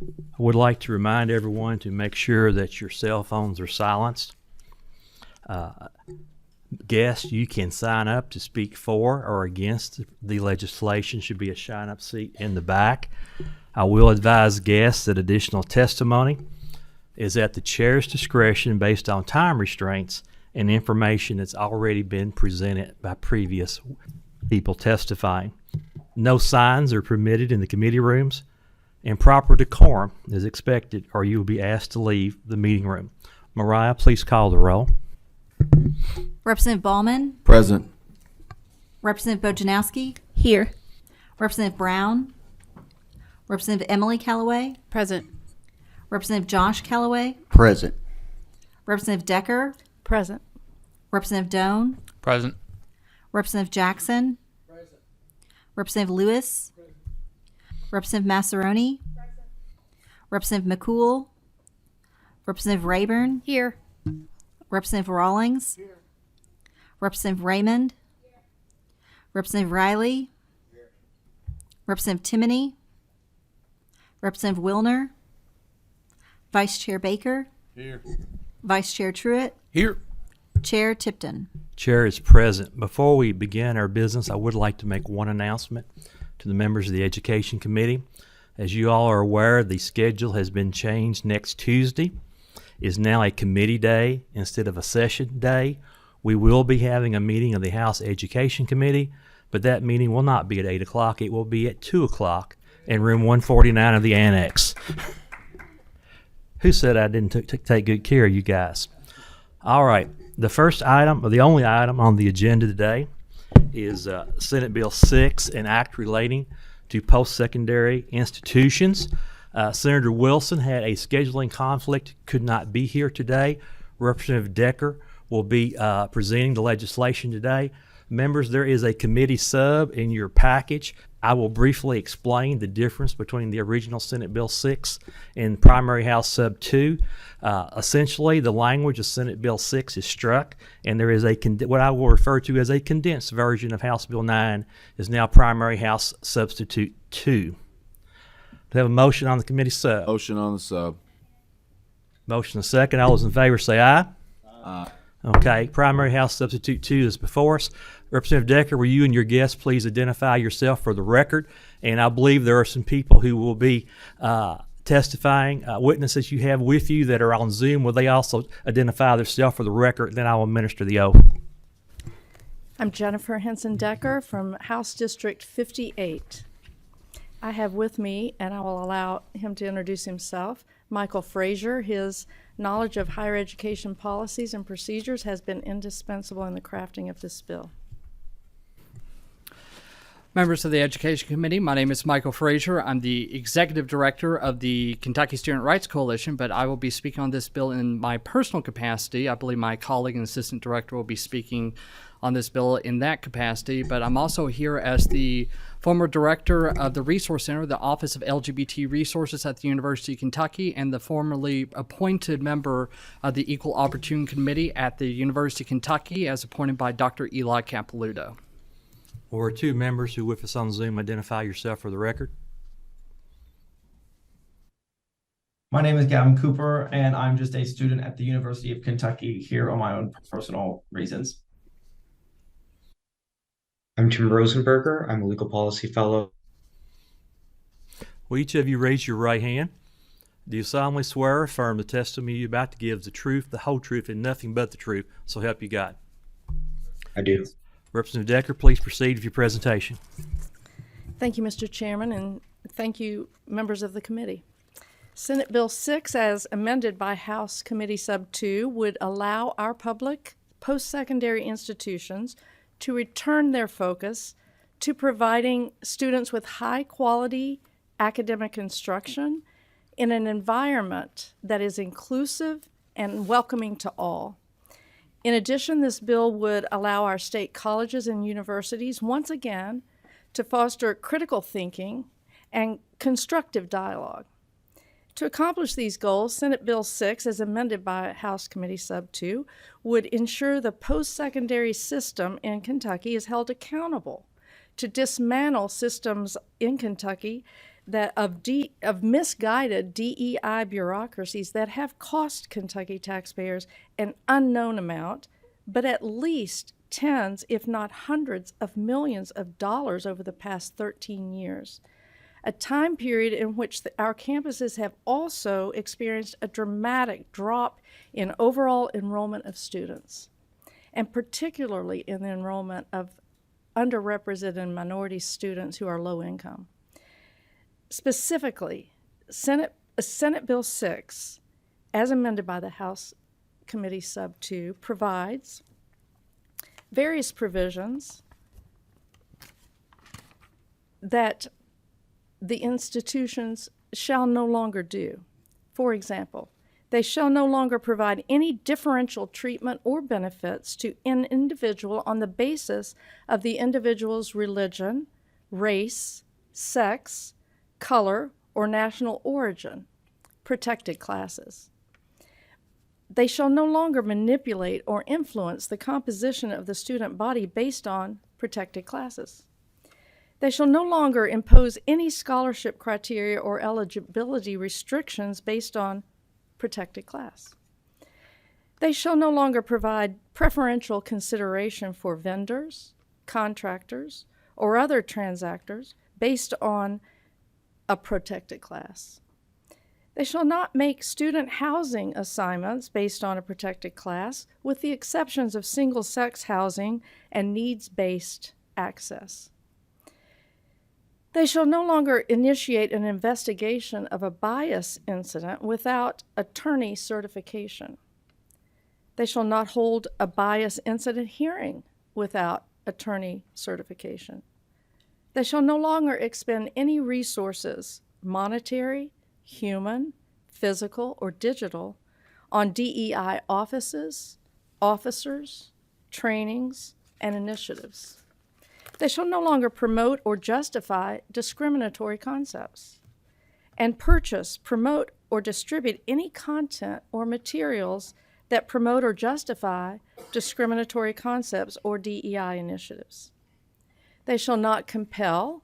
I would like to remind everyone to make sure that your cell phones are silenced. Guests, you can sign up to speak for or against the legislation. Should be a sign-up seat in the back. I will advise guests that additional testimony is at the chair's discretion based on time restraints and information that's already been presented by previous people testifying. No signs are permitted in the committee rooms, and proper decorum is expected, or you will be asked to leave the meeting room. Mariah, please call the roll. Representative Ballman? Present. Representative Bojanowski? Here. Representative Brown? Representative Emily Callaway? Present. Representative Josh Callaway? Present. Representative Decker? Present. Representative Doan? Present. Representative Jackson? Present. Representative Lewis? Present. Representative Massaroni? Present. Representative McCool? Representative Rayburn? Here. Representative Rawlings? Here. Representative Raymond? Here. Representative Riley? Here. Representative Timoney? Representative Wilner? Vice Chair Baker? Here. Vice Chair Truitt? Here. Chair Tipton? Chair is present. Before we begin our business, I would like to make one announcement to the members of the Education Committee. As you all are aware, the schedule has been changed. Next Tuesday is now a committee day instead of a session day. We will be having a meeting of the House Education Committee, but that meeting will not be at 8 o'clock. It will be at 2 o'clock in room 149 of the annex. Who said I didn't take good care of you guys? All right. The first item, or the only item on the agenda today, is Senate Bill 6, an act relating to post-secondary institutions. Senator Wilson had a scheduling conflict, could not be here today. Representative Decker will be presenting the legislation today. Members, there is a committee sub in your package. I will briefly explain the difference between the original Senate Bill 6 and Primary House Sub 2. Essentially, the language of Senate Bill 6 is struck, and there is what I will refer to as a condensed version of House Bill 9 is now Primary House Substitute 2. Do we have a motion on the committee sub? Motion on the sub. Motion and second. All those in favor say aye. Aye. Okay, Primary House Substitute 2 is before us. Representative Decker, will you and your guests please identify yourself for the record? And I believe there are some people who will be testifying, witnesses you have with you that are on Zoom. Will they also identify themselves for the record? Then I will administer the oath. I'm Jennifer Henson Decker from House District 58. I have with me, and I will allow him to introduce himself, Michael Frazier. His knowledge of higher education policies and procedures has been indispensable in the crafting of this bill. Members of the Education Committee, my name is Michael Frazier. I'm the Executive Director of the Kentucky Student Rights Coalition, but I will be speaking on this bill in my personal capacity. I believe my colleague and Assistant Director will be speaking on this bill in that capacity, but I'm also here as the former director of the Resource Center, the Office of LGBT Resources at the University of Kentucky, and the formerly appointed member of the Equal Opportunity Committee at the University of Kentucky as appointed by Dr. Eli Capilouto. Or two members who with us on Zoom, identify yourself for the record. My name is Gavin Cooper, and I'm just a student at the University of Kentucky here on my own personal reasons. I'm Tim Rosenberger. I'm a legal policy fellow. Will each of you raise your right hand? Do you solemnly swear or affirm the testimony you're about to give is the truth, the whole truth, and nothing but the truth, so help you God? I do. Representative Decker, please proceed with your presentation. Thank you, Mr. Chairman, and thank you, members of the committee. Senate Bill 6, as amended by House Committee Sub 2, would allow our public post-secondary institutions to return their focus to providing students with high-quality academic instruction in an environment that is inclusive and welcoming to all. In addition, this bill would allow our state colleges and universities once again to foster critical thinking and constructive dialogue. To accomplish these goals, Senate Bill 6, as amended by House Committee Sub 2, would ensure the post-secondary system in Kentucky is held accountable to dismantle systems in Kentucky of misguided DEI bureaucracies that have cost Kentucky taxpayers an unknown amount, but at least tens, if not hundreds of millions of dollars over the past 13 years. A time period in which our campuses have also experienced a dramatic drop in overall enrollment of students, and particularly in the enrollment of underrepresented minority students who are low income. Specifically, Senate Bill 6, as amended by the House Committee Sub 2, provides various provisions that the institutions shall no longer do. For example, they shall no longer provide any differential treatment or benefits to an individual on the basis of the individual's religion, race, sex, color, or national origin, protected classes. They shall no longer manipulate or influence the composition of the student body based on protected classes. They shall no longer impose any scholarship criteria or eligibility restrictions based on protected class. They shall no longer provide preferential consideration for vendors, contractors, or other transactors based on a protected class. They shall not make student housing assignments based on a protected class, with the exceptions of single-sex housing and needs-based access. They shall no longer initiate an investigation of a bias incident without attorney certification. They shall not hold a bias incident hearing without attorney certification. They shall no longer expend any resources, monetary, human, physical, or digital, on DEI offices, officers, trainings, and initiatives. They shall no longer promote or justify discriminatory concepts, and purchase, promote, or distribute any content or materials that promote or justify discriminatory concepts or DEI initiatives. They shall not compel,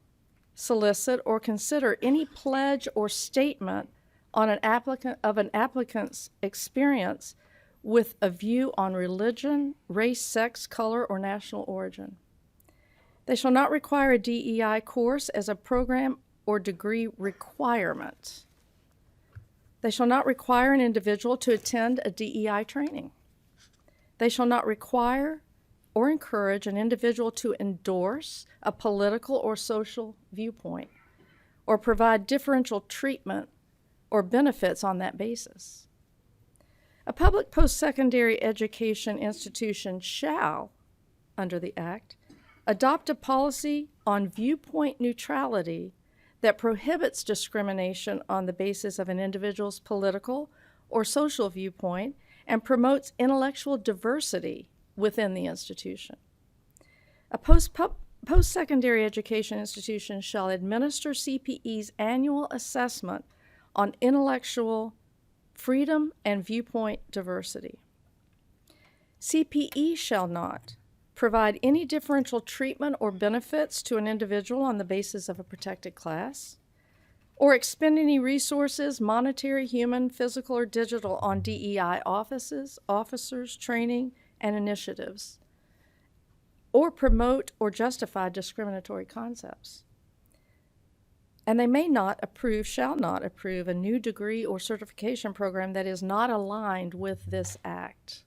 solicit, or consider any pledge or statement on an applicant's experience with a view on religion, race, sex, color, or national origin. They shall not require a DEI course as a program or degree requirement. They shall not require an individual to attend a DEI training. They shall not require or encourage an individual to endorse a political or social viewpoint, or provide differential treatment or benefits on that basis. A public post-secondary education institution shall, under the Act, adopt a policy on viewpoint neutrality that prohibits discrimination on the basis of an individual's political or social viewpoint and promotes intellectual diversity within the institution. A post-secondary education institution shall administer CPE's annual assessment on intellectual freedom and viewpoint diversity. CPE shall not provide any differential treatment or benefits to an individual on the basis of a protected class, or expend any resources, monetary, human, physical, or digital, on DEI offices, officers, training, and initiatives, or promote or justify discriminatory concepts. And they may not approve, shall not approve, a new degree or certification program that is not aligned with this Act.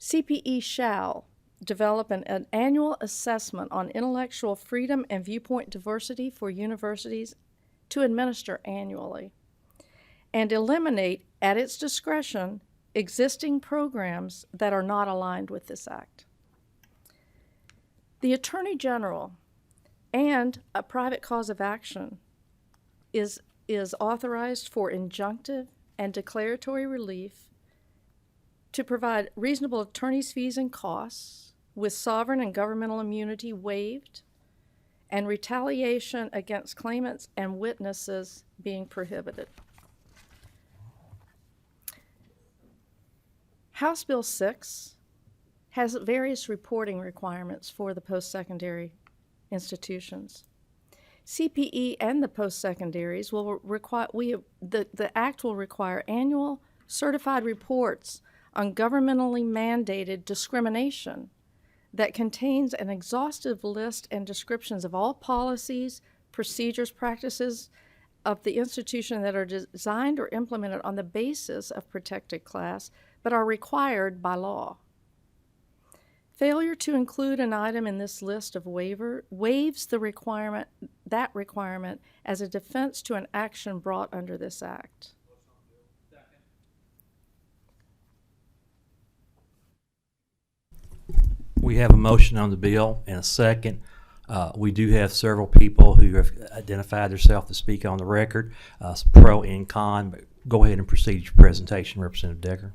CPE shall develop an annual assessment on intellectual freedom and viewpoint diversity for universities to administer annually, and eliminate, at its discretion, existing programs that are not aligned with this Act. The Attorney General and a private cause of action is authorized for injunctive and declaratory relief to provide reasonable attorney's fees and costs with sovereign and governmental immunity waived and retaliation against claimants and witnesses being prohibited. House Bill 6 has various reporting requirements for the post-secondary institutions. CPE and the post-secondaries will require, the act will require annual certified reports on governmentally mandated discrimination that contains an exhaustive list and descriptions of all policies, procedures, practices of the institution that are designed or implemented on the basis of protected class, but are required by law. Failure to include an item in this list of waives the requirement as a defense to an action brought under this act. We have a motion on the bill and a second. We do have several people who have identified themselves to speak on the record, pro and con, but go ahead and proceed with your presentation, Representative Decker.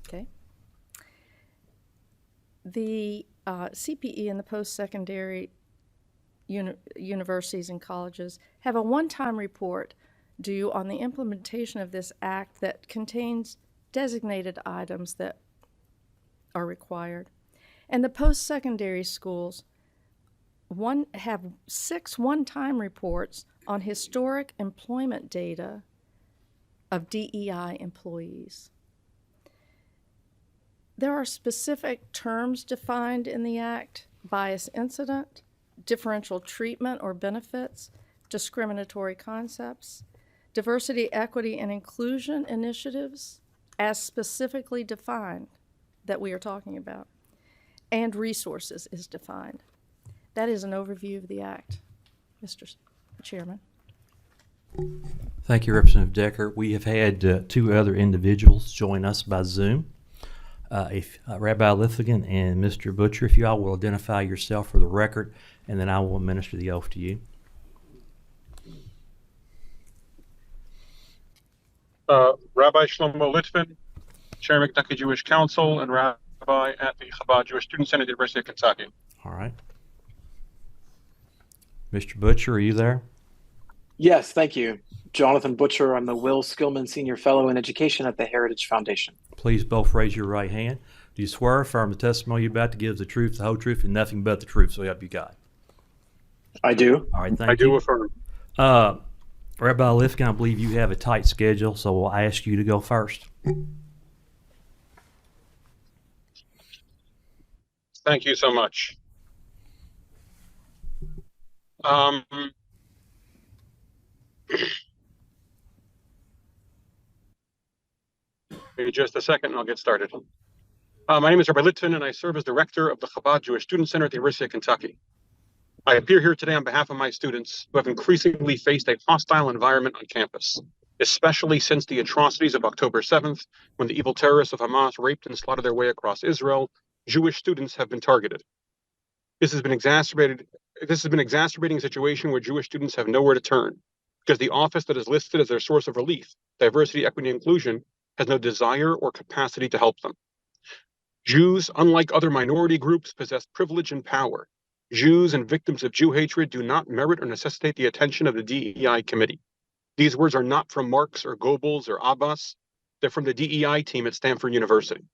Okay. The CPE and the post-secondary universities and colleges have a one-time report due on the implementation of this act that contains designated items that are required. And the post-secondary schools have 6 one-time reports on historic employment data of DEI employees. There are specific terms defined in the Act: bias incident, differential treatment or benefits, discriminatory concepts, diversity, equity, and inclusion initiatives as specifically defined that we are talking about, and resources is defined. That is an overview of the Act, Mr. Chairman. Thank you, Representative Decker. We have had 2 other individuals join us by Zoom. Rabbi Lithligan and Mr. Butcher, if you all will identify yourself for the record, and then I will administer the oath to you. Rabbi Shlomo Litvin, Chair of Kentucky Jewish Council and Rabbi at the Chabad Jewish Student Center at the University of Kentucky. All right. Mr. Butcher, are you there? Yes, thank you. Jonathan Butcher. I'm the Will Skillman Senior Fellow in Education at the Heritage Foundation. Please both raise your right hand. Do you swear or affirm the testimony you're about to give is the truth, the whole truth, and nothing but the truth, so help you God? I do. All right, thank you. I do affirm. Rabbi Lifkin, I believe you have a tight schedule, so we'll ask you to go first. Thank you so much. Maybe just a second and I'll get started. My name is Rabbi Litvin and I serve as director of the Chabad Jewish Student Center at the University of Kentucky. I appear here today on behalf of my students who have increasingly faced a hostile environment on campus, especially since the atrocities of October 7th, when the evil terrorists of Hamas raped and slaughtered their way across Israel. Jewish students have been targeted. This has been exacerbating a situation where Jewish students have nowhere to turn, because the office that is listed as their source of relief, diversity, equity, and inclusion, has no desire or capacity to help them. Jews, unlike other minority groups, possess privilege and power. Jews and victims of Jew hatred do not merit or necessitate the attention of the DEI committee. These words are not from Marx or Goebbels or Abbas. They're from the DEI team at Stanford University.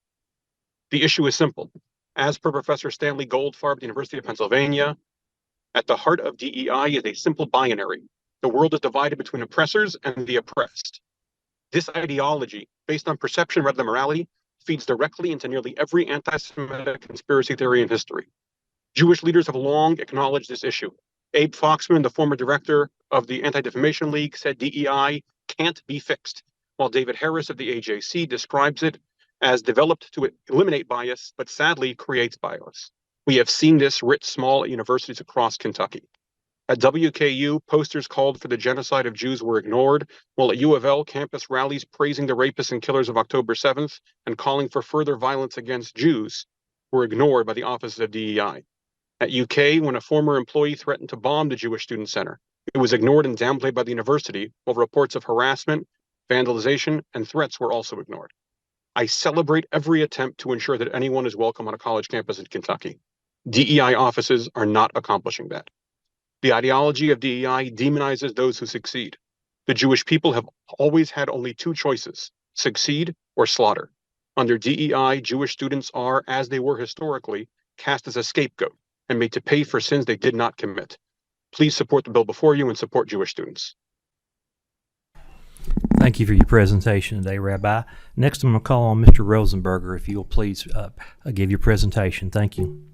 The issue is simple. As per Professor Stanley Goldfarb at the University of Pennsylvania, at the heart of DEI is a simple binary. The world is divided between oppressors and the oppressed. This ideology, based on perception rather than morality, feeds directly into nearly every anti-Semitic conspiracy theory in history. Jewish leaders have long acknowledged this issue. Abe Foxman, the former director of the Anti-Defamation League, said DEI can't be fixed, while David Harris of the AJC describes it as developed to eliminate bias, but sadly creates bias. We have seen this writ small at universities across Kentucky. At WKU, posters called for the genocide of Jews were ignored, while at U of L, campus rallies praising the rapists and killers of October 7th and calling for further violence against Jews were ignored by the offices of DEI. At UK, when a former employee threatened to bomb the Jewish Student Center, it was ignored and downplayed by the university, while reports of harassment, vandalization, and threats were also ignored. I celebrate every attempt to ensure that anyone is welcome on a college campus in Kentucky. DEI offices are not accomplishing that. The ideology of DEI demonizes those who succeed. The Jewish people have always had only 2 choices: succeed or slaughter. Under DEI, Jewish students are, as they were historically, cast as a scapegoat and made to pay for sins they did not commit. Please support the bill before you and support Jewish students. Thank you for your presentation today, Rabbi. Next, I'm going to call on Mr. Rosenberger, if you'll please give your presentation. Thank you.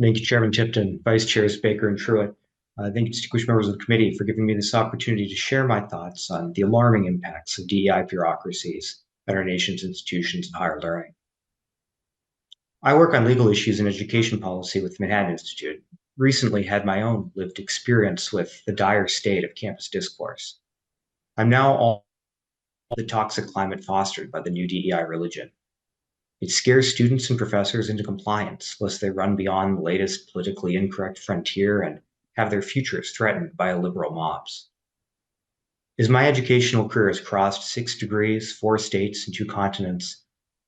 Thank you, Chairman Tipton, Vice Chairs Baker and Truitt. Thank you, distinguished members of the committee, for giving me this opportunity to share my thoughts on the alarming impacts of DEI bureaucracies at our nation's institutions of higher learning. I work on legal issues and education policy with the Manhattan Institute. Recently had my own lived experience with the dire state of campus discourse. I'm now all the toxic climate fostered by the new DEI religion. It scares students and professors into compliance lest they run beyond the latest politically incorrect frontier and have their futures threatened by illiberal mobs. As my educational career has crossed 6 degrees, 4 states, and 2 continents,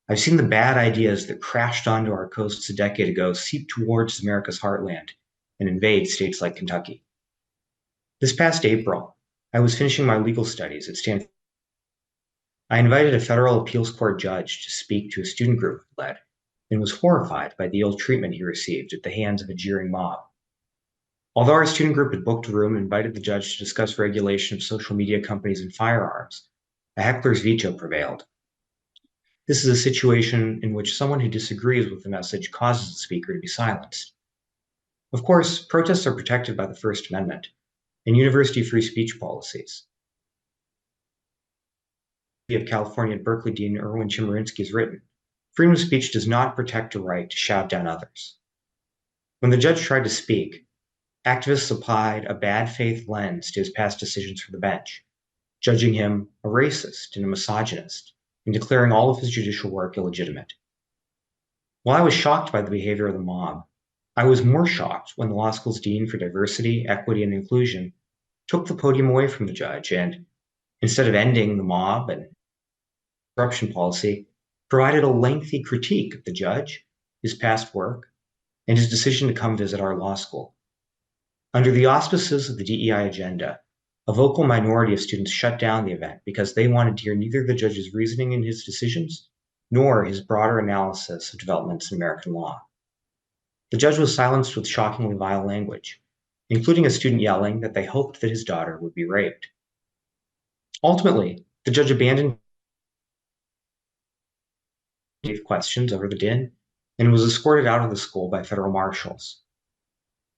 I've seen the bad ideas that crashed onto our coasts a decade ago seep towards America's heartland and invade states like Kentucky. This past April, I was finishing my legal studies at Stanford. I invited a federal appeals court judge to speak to a student group I led and was horrified by the ill treatment he received at the hands of a jeering mob. Although our student group had booked a room and invited the judge to discuss regulation of social media companies and firearms, a heckler's veto prevailed. This is a situation in which someone who disagrees with the message causes the speaker to be silenced. Of course, protests are protected by the First Amendment and university free speech policies. Of California at Berkeley Dean Erwin Chemerinsky has written, freedom of speech does not protect a right to shout down others. When the judge tried to speak, activists applied a bad faith lens to his past decisions from the bench, judging him a racist and a misogynist, and declaring all of his judicial work illegitimate. While I was shocked by the behavior of the mob, I was more shocked when the law school's dean for diversity, equity, and inclusion took the podium away from the judge and, instead of ending the mob and corruption policy, provided a lengthy critique of the judge, his past work, and his decision to come visit our law school. Under the auspices of the DEI agenda, a vocal minority of students shut down the event because they wanted to hear neither the judge's reasoning in his decisions nor his broader analysis of developments in American law. The judge was silenced with shockingly vile language, including a student yelling that they hoped that his daughter would be raped. Ultimately, the judge abandoned questions over the din and was escorted out of the school by federal marshals.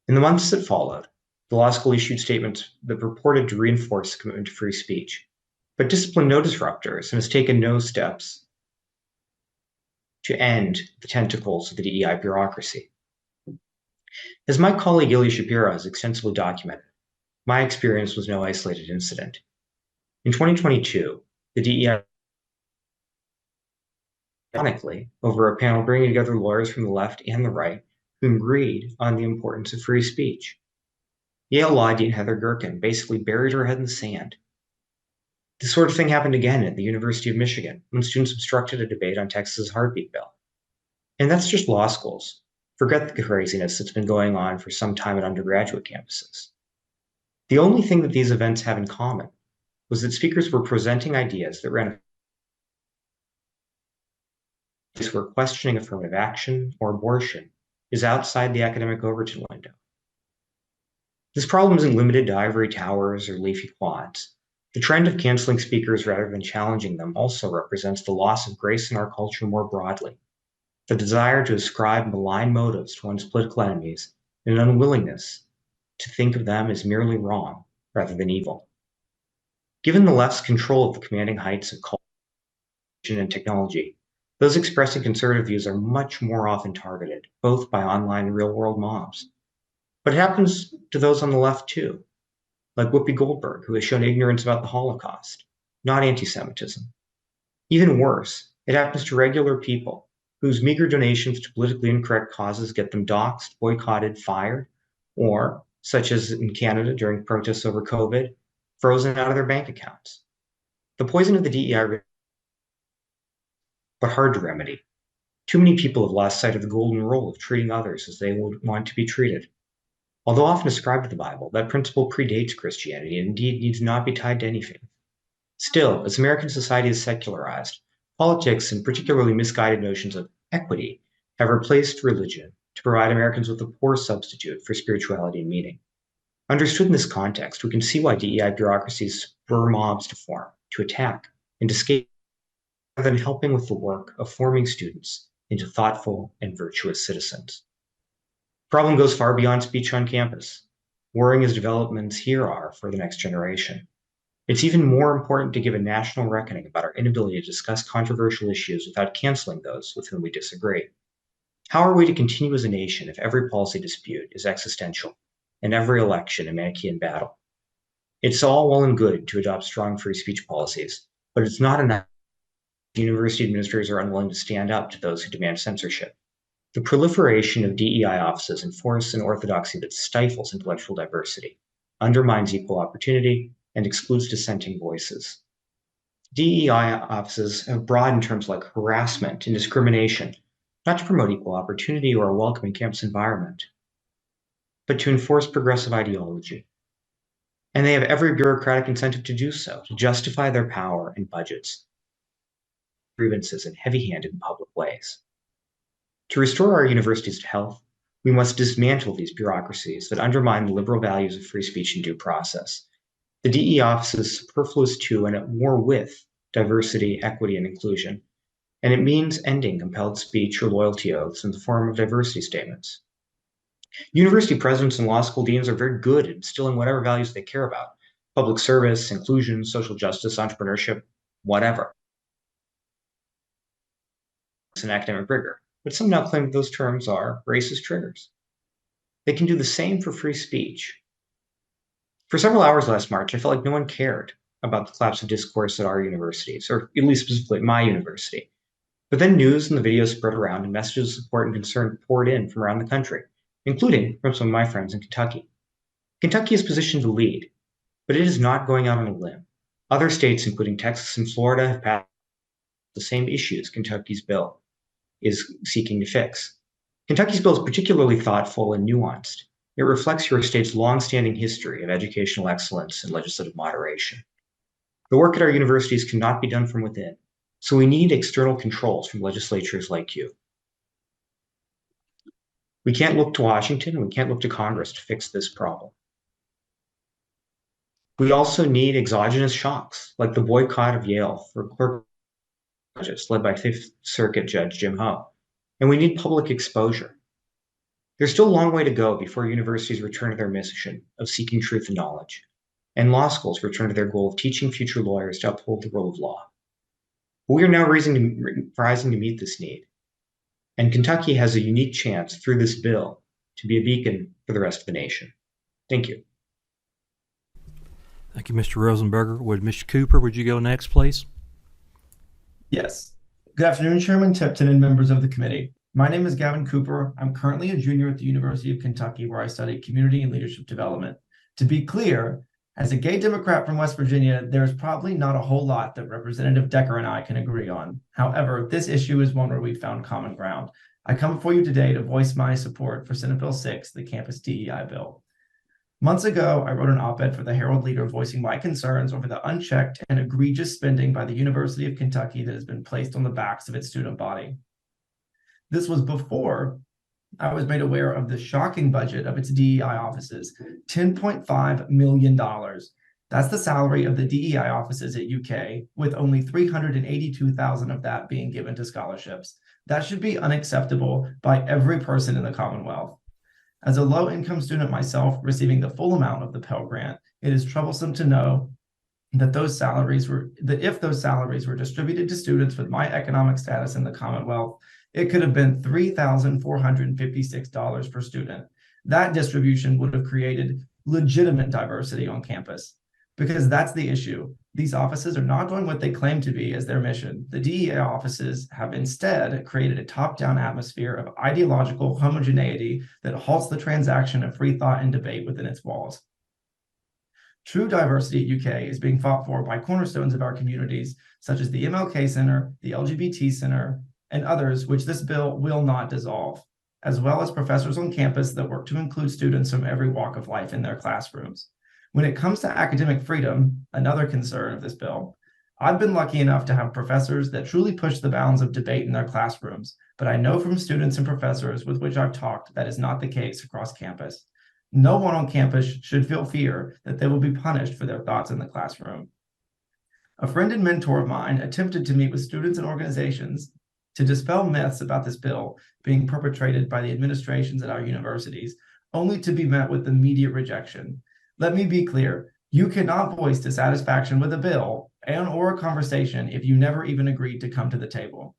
In the months that followed, the law school issued statements that purported to reinforce the commitment to free speech, but disciplined no disruptors and has taken no steps to end the tentacles of the DEI bureaucracy. As my colleague Ilya Shapiro has extensively documented, my experience was no isolated incident. In 2022, the DEI, ironically, over a panel bringing together lawyers from the left and the right who agreed on the importance of free speech. Yale Law Dean Heather Gerken basically buried her head in the sand. This sort of thing happened again at the University of Michigan when students obstructed a debate on Texas's heartbeat bill. And that's just law schools. Forget the craziness that's been going on for some time at undergraduate campuses. The only thing that these events have in common was that speakers were presenting ideas that ran a place where questioning affirmative action or abortion is outside the academic Overton window. This problem isn't limited to ivory towers or leafy quads. The trend of canceling speakers rather than challenging them also represents the loss of grace in our culture more broadly, the desire to ascribe malign motives to one's political enemies, and an unwillingness to think of them as merely wrong rather than evil. Given the left's control of the commanding heights of culture and technology, those expressing conservative views are much more often targeted, both by online and real-world mobs. But it happens to those on the left too, like Whoopi Goldberg, who has shown ignorance about the Holocaust, not anti-Semitism. Even worse, it happens to regular people whose meager donations to politically incorrect causes get them doxxed, boycotted, fired, or, such as in Canada during protests over COVID, frozen out of their bank accounts. The poison of the DEI, but hard to remedy. Too many people have lost sight of the golden rule of treating others as they would want to be treated. Although often ascribed to the Bible, that principle predates Christianity and indeed needs not be tied to any faith. Still, as American society is secularized, politics and particularly misguided notions of equity have replaced religion to provide Americans with a poor substitute for spirituality and meaning. Understood in this context, we can see why DEI bureaucracies spur mobs to form, to attack, and to escape, rather than helping with the work of forming students into thoughtful and virtuous citizens. The problem goes far beyond speech on campus, worrying as developments here are for the next generation. It's even more important to give a national reckoning about our inability to discuss controversial issues without canceling those with whom we disagree. How are we to continue as a nation if every policy dispute is existential and every election a Manichaean battle? It's all well and good to adopt strong free speech policies, but it's not enough if university administrators are unwilling to stand up to those who demand censorship. The proliferation of DEI offices enforces an orthodoxy that stifles intellectual diversity, undermines equal opportunity, and excludes dissenting voices. DEI offices have broad terms like harassment and discrimination, not to promote equal opportunity or a welcoming campus environment, but to enforce progressive ideology. And they have every bureaucratic incentive to do so, to justify their power and budgets, grievances in heavy-handed and public ways. To restore our universities to health, we must dismantle these bureaucracies that undermine the liberal values of free speech and due process. The DE office is superfluous to and at war with diversity, equity, and inclusion, and it means ending compelled speech or loyalty oaths in the form of diversity statements. University presidents and law school deans are very good at instilling whatever values they care about: public service, inclusion, social justice, entrepreneurship, whatever, and academic rigor. But some now claim that those terms are racist triggers. They can do the same for free speech. For several hours last March, I felt like no one cared about the collapse of discourse at our universities, or at least specifically my university. But then news and the videos spread around, and messages of support and concern poured in from around the country, including from some of my friends in Kentucky. Kentucky is positioned to lead, but it is not going out on a limb. Other states, including Texas and Florida, have passed the same issues Kentucky's bill is seeking to fix. Kentucky's bill is particularly thoughtful and nuanced. It reflects your state's long-standing history of educational excellence and legislative moderation. The work at our universities cannot be done from within, so we need external controls from legislatures like you. We can't look to Washington, and we can't look to Congress to fix this problem. We also need exogenous shocks, like the boycott of Yale for clerk judges led by Fifth Circuit Judge Jim Ho. And we need public exposure. There's still a long way to go before universities return to their mission of seeking truth and knowledge, and law schools return to their goal of teaching future lawyers to uphold the rule of law. But we are now rising to meet this need, and Kentucky has a unique chance through this bill to be a beacon for the rest of the nation. Thank you. Thank you, Mr. Rosenberger. Mr. Cooper, would you go next, please? Yes. Good afternoon, Chairman Tipton and members of the committee. My name is Gavin Cooper. I'm currently a junior at the University of Kentucky, where I study community and leadership development. To be clear, as a gay Democrat from West Virginia, there's probably not a whole lot that Representative Decker and I can agree on. However, this issue is one where we found common ground. I come before you today to voice my support for Senate Bill 6, the campus DEI bill. Months ago, I wrote an op-ed for the Herald Leader voicing my concerns over the unchecked and egregious spending by the University of Kentucky that has been placed on the backs of its student body. This was before I was made aware of the shocking budget of its DEI offices, $10.5 million. That's the salary of the DEI offices at UK, with only $382,000 of that being given to scholarships. That should be unacceptable by every person in the Commonwealth. As a low-income student myself receiving the full amount of the Pell Grant, it is troublesome to know that if those salaries were distributed to students with my economic status in the Commonwealth, it could have been $3,456 per student. That distribution would have created legitimate diversity on campus, because that's the issue. These offices are not doing what they claim to be as their mission. The DEI offices have instead created a top-down atmosphere of ideological homogeneity that halts the transaction of free thought and debate within its walls. True diversity at UK is being fought for by cornerstones of our communities, such as the MLK Center, the LGBT Center, and others, which this bill will not dissolve, as well as professors on campus that work to include students from every walk of life in their classrooms. When it comes to academic freedom, another concern of this bill, I've been lucky enough to have professors that truly push the bounds of debate in their classrooms, but I know from students and professors with which I've talked that is not the case across campus. No one on campus should feel fear that they will be punished for their thoughts in the classroom. A friend and mentor of mine attempted to meet with students and organizations to dispel myths about this bill being perpetrated by the administrations at our universities, only to be met with immediate rejection. Let me be clear, you cannot voice dissatisfaction with a bill or a conversation if you never even agreed to come to the table.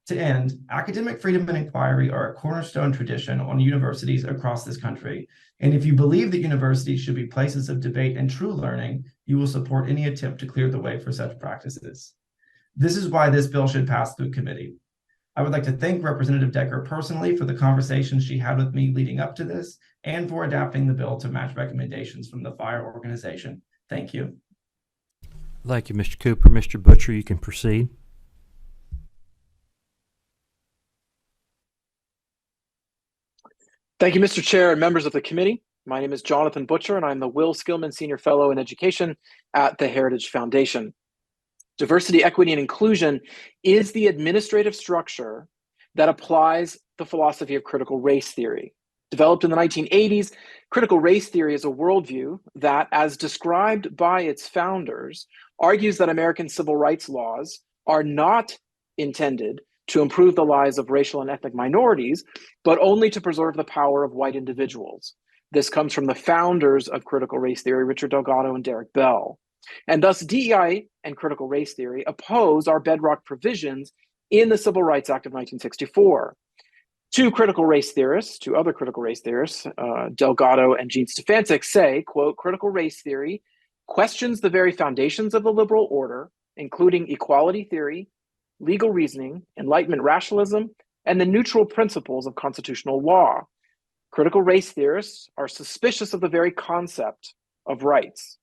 To end, academic freedom and inquiry are a cornerstone tradition on universities across this country. And if you believe that universities should be places of debate and true learning, you will support any attempt to clear the way for such practices. This is why this bill should pass through committee. I would like to thank Representative Decker personally for the conversations she had with me leading up to this and for adapting the bill to match recommendations from the FIRE organization. Thank you. Thank you, Mr. Cooper. Mr. Butcher, you can proceed. Thank you, Mr. Chair and members of the committee. My name is Jonathan Butcher, and I'm the Will Skillman Senior Fellow in Education at the Heritage Foundation. Diversity, equity, and inclusion is the administrative structure that applies the philosophy of critical race theory. Developed in the 1980s, critical race theory is a worldview that, as described by its founders, argues that American civil rights laws are not intended to improve the lives of racial and ethnic minorities, but only to preserve the power of white individuals. This comes from the founders of critical race theory, Richard Delgado and Derek Bell. And thus DEI and critical race theory oppose our bedrock provisions in the Civil Rights Act of 1964. Two other critical race theorists, Delgado and Gene Stefancic, say, quote, critical race theory questions the very foundations of the liberal order, including equality theory, legal reasoning, Enlightenment rationalism, and the neutral principles of constitutional law. Critical race theorists are suspicious of the very concept of rights.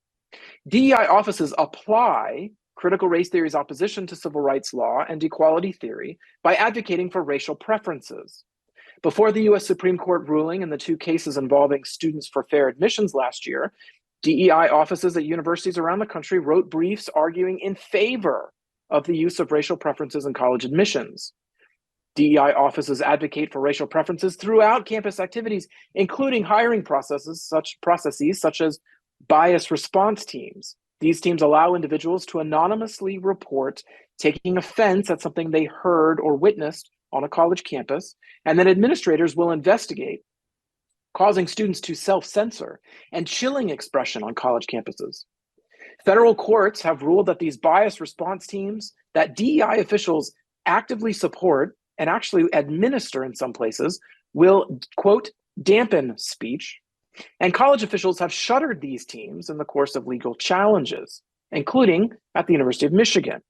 DEI offices apply critical race theory's opposition to civil rights law and equality theory by advocating for racial preferences. Before the US Supreme Court ruling in the two cases involving students for fair admissions last year, DEI offices at universities around the country wrote briefs arguing in favor of the use of racial preferences in college admissions. DEI offices advocate for racial preferences throughout campus activities, including hiring processes such as bias response teams. These teams allow individuals to anonymously report taking offense at something they heard or witnessed on a college campus, and then administrators will investigate, causing students to self-censor and chilling expression on college campuses. Federal courts have ruled that these bias response teams that DEI officials actively support and actually administer in some places will, quote, dampen speech. And college officials have shuttered these teams in the course of legal challenges, including at the University of Michigan.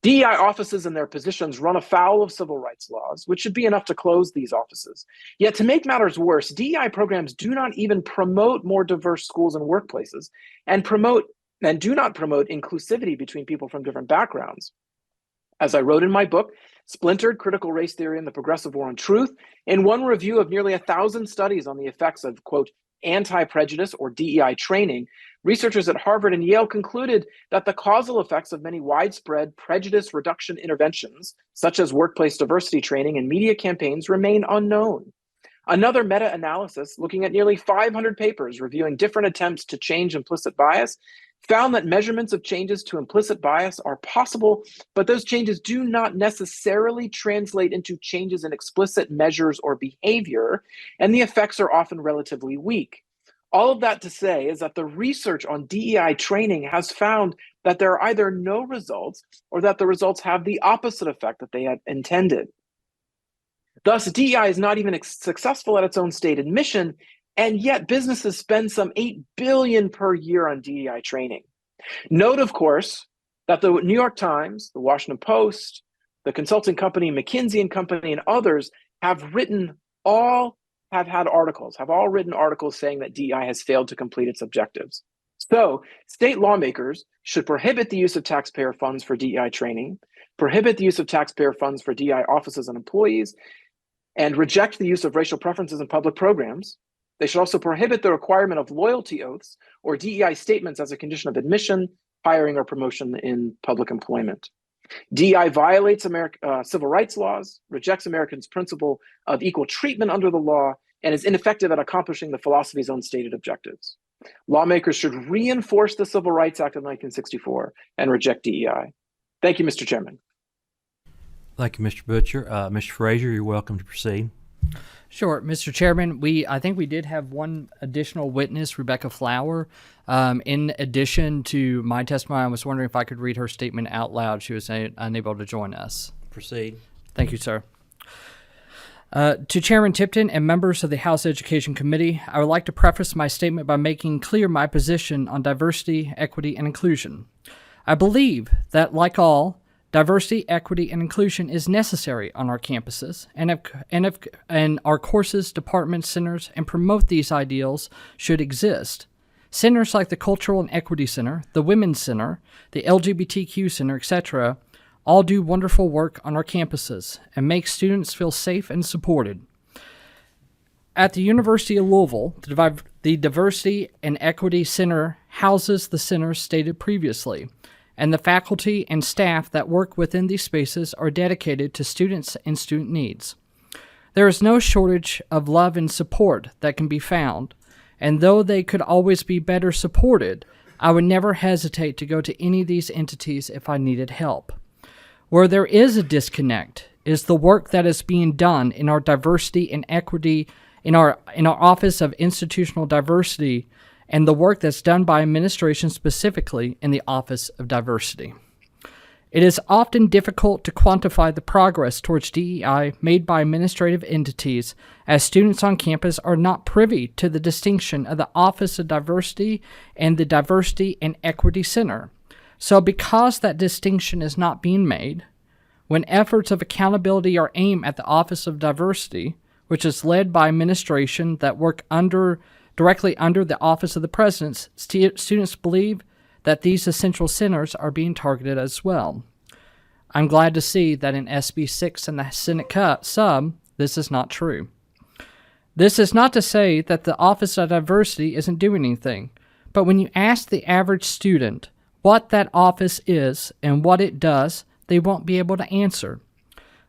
DEI offices and their positions run afoul of civil rights laws, which should be enough to close these offices. Yet to make matters worse, DEI programs do not even promote more diverse schools and workplaces and do not promote inclusivity between people from different backgrounds. As I wrote in my book, Splintered Critical Race Theory and the Progressive War on Truth, in one review of nearly 1,000 studies on the effects of, quote, anti-prejudice or DEI training, researchers at Harvard and Yale concluded that the causal effects of many widespread prejudice reduction interventions, such as workplace diversity training and media campaigns, remain unknown. Another meta-analysis looking at nearly 500 papers reviewing different attempts to change implicit bias found that measurements of changes to implicit bias are possible, but those changes do not necessarily translate into changes in explicit measures or behavior, and the effects are often relatively weak. All of that to say is that the research on DEI training has found that there are either no results or that the results have the opposite effect that they had intended. Thus, DEI is not even successful at its own stated mission, and yet businesses spend some $8 billion per year on DEI training. Note, of course, that the New York Times, the Washington Post, the consulting company McKinsey and Company, and others have all written articles saying that DEI has failed to complete its objectives. So state lawmakers should prohibit the use of taxpayer funds for DEI training, prohibit the use of taxpayer funds for DEI offices and employees, and reject the use of racial preferences in public programs. They should also prohibit the requirement of loyalty oaths or DEI statements as a condition of admission, hiring, or promotion in public employment. DEI violates civil rights laws, rejects Americans' principle of equal treatment under the law, and is ineffective at accomplishing the philosophy's own stated objectives. Lawmakers should reinforce the Civil Rights Act of 1964 and reject DEI. Thank you, Mr. Chairman. Thank you, Mr. Butcher. Mr. Frazier, you're welcome to proceed. Sure, Mr. Chairman. I think we did have one additional witness, Rebecca Flower. In addition to my testimony, I was wondering if I could read her statement out loud. She was unable to join us. Proceed. Thank you, sir. To Chairman Tipton and members of the House Education Committee, I would like to preface my statement by making clear my position on diversity, equity, and inclusion. I believe that, like all, diversity, equity, and inclusion is necessary on our campuses, and our courses, departments, centers, and promote these ideals should exist. Centers like the Cultural and Equity Center, the Women's Center, the LGBTQ Center, etc., all do wonderful work on our campuses and make students feel safe and supported. At the University of Louisville, the Diversity and Equity Center houses the centers stated previously, and the faculty and staff that work within these spaces are dedicated to students and student needs. There is no shortage of love and support that can be found, and though they could always be better supported, I would never hesitate to go to any of these entities if I needed help. Where there is a disconnect is the work that is being done in our diversity and equity, in our Office of Institutional Diversity, and the work that's done by administration specifically in the Office of Diversity. It is often difficult to quantify the progress towards DEI made by administrative entities, as students on campus are not privy to the distinction of the Office of Diversity and the Diversity and Equity Center. So because that distinction is not being made, when efforts of accountability are aimed at the Office of Diversity, which is led by administration that work directly under the Office of the President, students believe that these essential centers are being targeted as well. I'm glad to see that in SB 6 and the Senate sub, this is not true. This is not to say that the Office of Diversity isn't doing anything, but when you ask the average student what that office is and what it does, they won't be able to answer.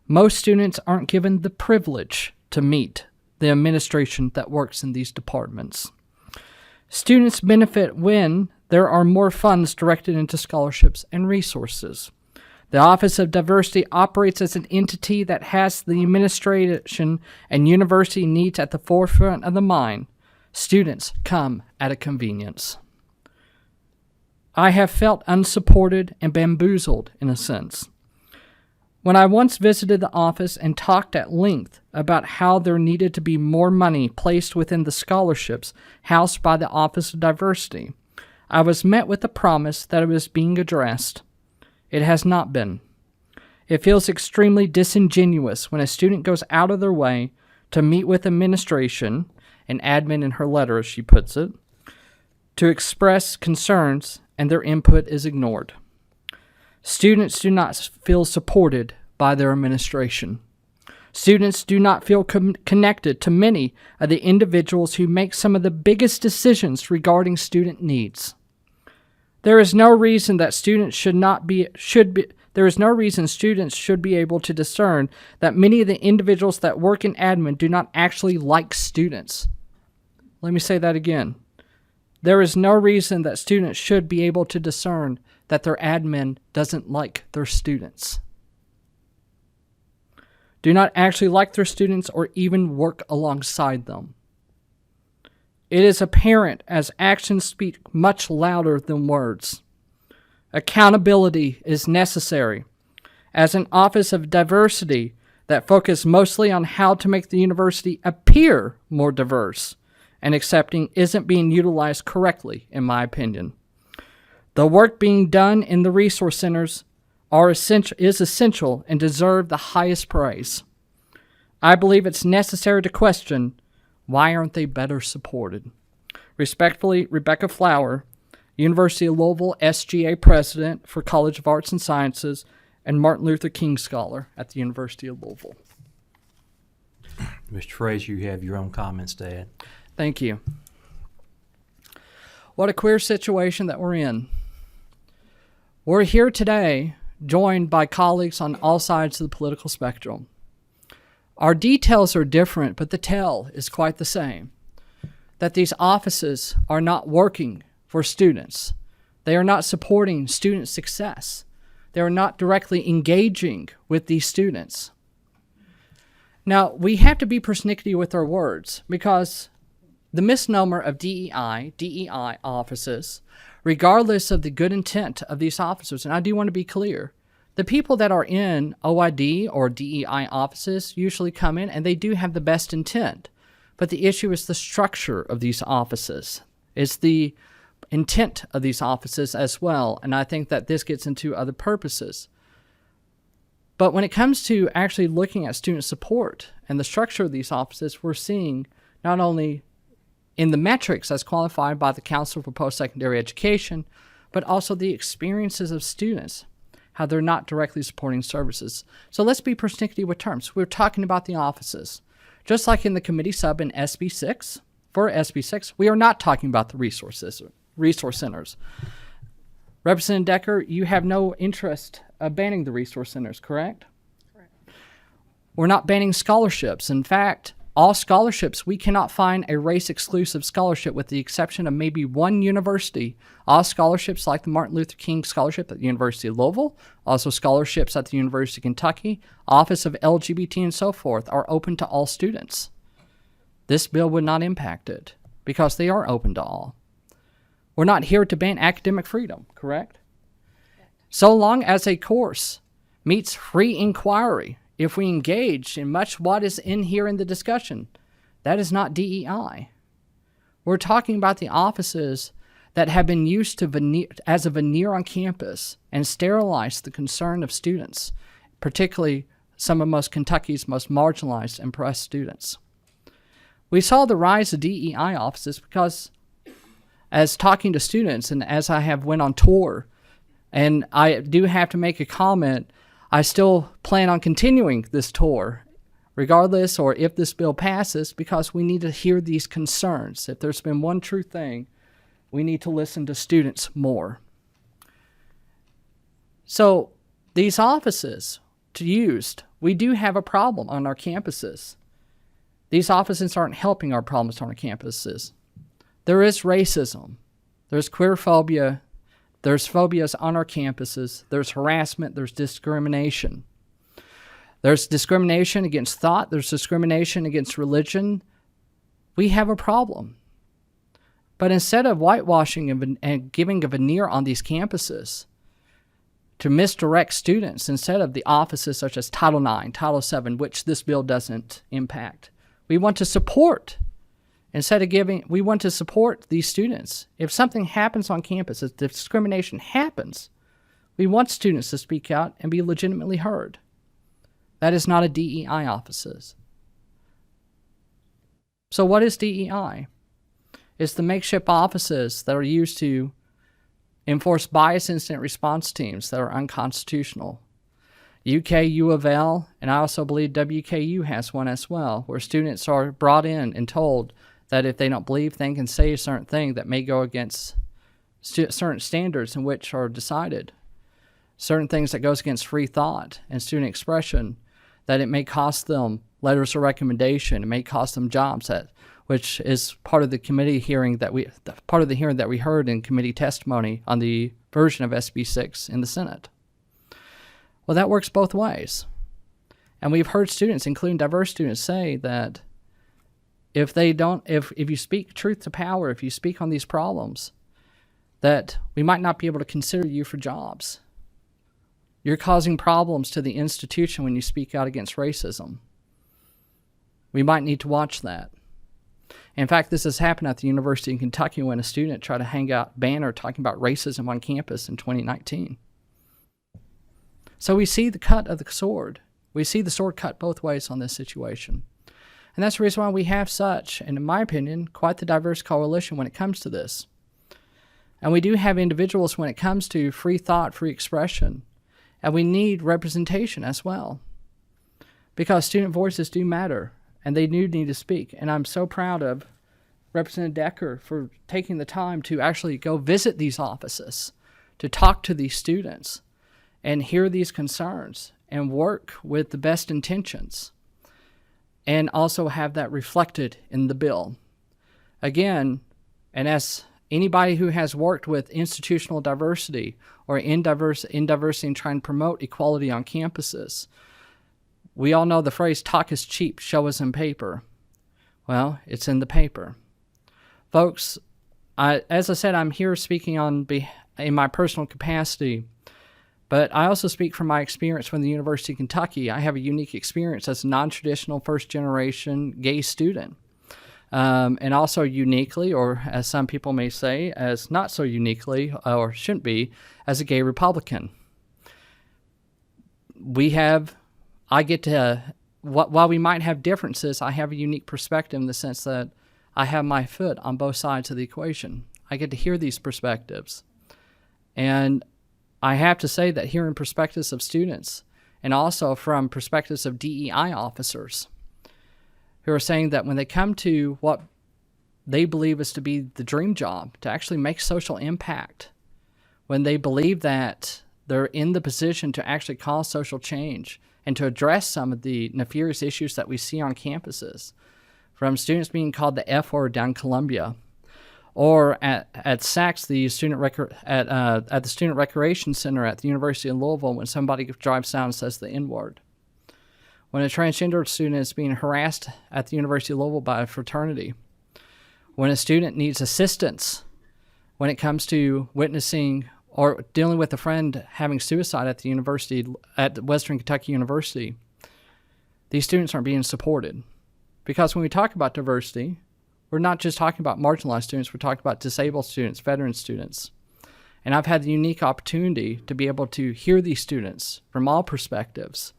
Most students aren't given the privilege to meet the administration that works in these departments. Students benefit when there are more funds directed into scholarships and resources. The Office of Diversity operates as an entity that has the administration and university needs at the forefront of the mind. Students come at a convenience. I have felt unsupported and bamboozled in a sense. When I once visited the office and talked at length about how there needed to be more money placed within the scholarships housed by the Office of Diversity, I was met with the promise that it was being addressed. It has not been. It feels extremely disingenuous when a student goes out of their way to meet with administration, and admin in her letter as she puts it, to express concerns and their input is ignored. Students do not feel supported by their administration. Students do not feel connected to many of the individuals who make some of the biggest decisions regarding student needs. There is no reason that students students should be able to discern that many of the individuals that work in admin do not actually like students. Let me say that again. There is no reason that students should be able to discern that their admin doesn't like their students. Do not actually like their students or even work alongside them. It is apparent as actions speak much louder than words. Accountability is necessary. As an Office of Diversity that focus mostly on how to make the university appear more diverse and accepting isn't being utilized correctly, in my opinion. The work being done in the resource centers is essential and deserve the highest praise. I believe it's necessary to question, why aren't they better supported? Respectfully, Rebecca Flower, University of Louisville SGA President for College of Arts and Sciences and Martin Luther King Scholar at the University of Louisville. Mr. Frazier, you have your own comments to add. Thank you. What a queer situation that we're in. We're here today joined by colleagues on all sides of the political spectrum. Our details are different, but the tale is quite the same. That these offices are not working for students. They are not supporting student success. They are not directly engaging with these students. Now, we have to be persnickety with our words because the misnomer of DEI offices, regardless of the good intent of these officers, and I do want to be clear, the people that are in OID or DEI offices usually come in and they do have the best intent. But the issue is the structure of these offices. It's the intent of these offices as well. And I think that this gets into other purposes. But when it comes to actually looking at student support and the structure of these offices, we're seeing not only in the metrics as qualified by the Council for Post-Secondary Education, but also the experiences of students, how they're not directly supporting services. So let's be persnickety with terms. We're talking about the offices. Just like in the committee sub in SB6, for SB6, we are not talking about the resource centers. Representative Decker, you have no interest of banning the resource centers, correct? Correct. We're not banning scholarships. In fact, all scholarships, we cannot find a race-exclusive scholarship with the exception of maybe one university. All scholarships like the Martin Luther King Scholarship at the University of Louisville, also scholarships at the University of Kentucky, Office of LGBT and so forth are open to all students. This bill would not impact it because they are open to all. We're not here to ban academic freedom, correct? So long as a course meets free inquiry, if we engage in much what is in here in the discussion, that is not DEI. We're talking about the offices that have been used to as a veneer on campus and sterilize the concern of students, particularly some of Kentucky's most marginalized and oppressed students. We saw the rise of DEI offices because as talking to students and as I have went on tour, and I do have to make a comment, I still plan on continuing this tour, regardless or if this bill passes, because we need to hear these concerns. If there's been one true thing, we need to listen to students more. So these offices used, we do have a problem on our campuses. These offices aren't helping our problems on our campuses. There is racism. There's queerphobia. There's phobias on our campuses. There's harassment. There's discrimination. There's discrimination against thought. There's discrimination against religion. We have a problem. But instead of whitewashing and giving a veneer on these campuses to misdirect students, instead of the offices such as Title IX, Title VII, which this bill doesn't impact, we want to support. We want to support these students. If something happens on campus, if discrimination happens, we want students to speak out and be legitimately heard. That is not a DEI offices. So what is DEI? It's the makeshift offices that are used to enforce bias incident response teams that are unconstitutional. UK U of L, and I also believe WKU has one as well, where students are brought in and told that if they don't believe, think, and say a certain thing that may go against certain standards in which are decided, certain things that goes against free thought and student expression, that it may cost them letters of recommendation, it may cost them jobs, which is part of the committee hearing that we heard in committee testimony on the version of SB 6 in the Senate. Well, that works both ways. And we've heard students, including diverse students, say that if you speak truth to power, if you speak on these problems, that we might not be able to consider you for jobs. You're causing problems to the institution when you speak out against racism. We might need to watch that. In fact, this has happened at the University of Kentucky when a student tried to hang out a banner talking about racism on campus in 2019. So we see the cut of the sword. We see the sword cut both ways on this situation. And that's the reason why we have such, and in my opinion, quite the diverse coalition when it comes to this. And we do have individuals when it comes to free thought, free expression, and we need representation as well. Because student voices do matter, and they do need to speak. And I'm so proud of Representative Decker for taking the time to actually go visit these offices, to talk to these students and hear these concerns and work with the best intentions, and also have that reflected in the bill. Again, and as anybody who has worked with institutional diversity or in diversity and trying to promote equality on campuses, we all know the phrase, talk is cheap, show us in paper. Well, it's in the paper. Folks, as I said, I'm here speaking in my personal capacity, but I also speak from my experience from the University of Kentucky. I have a unique experience as a non-traditional first-generation gay student. And also uniquely, or as some people may say, as not so uniquely, or shouldn't be, as a gay Republican. While we might have differences, I have a unique perspective in the sense that I have my foot on both sides of the equation. I get to hear these perspectives. And I have to say that hearing perspectives of students, and also from perspectives of DEI officers, who are saying that when they come to what they believe is to be the dream job, to actually make social impact, when they believe that they're in the position to actually cause social change and to address some of the nefarious issues that we see on campuses, from students being called the F word down Columbia, or at SACS, the at the Student Recreation Center at the University of Louisville, when somebody drives down and says the N word. When a transgender student is being harassed at the University of Louisville by a fraternity, when a student needs assistance when it comes to witnessing or dealing with a friend having suicide at Western Kentucky University, these students aren't being supported. Because when we talk about diversity, we're not just talking about marginalized students, we're talking about disabled students, veteran students. And I've had the unique opportunity to be able to hear these students from all perspectives.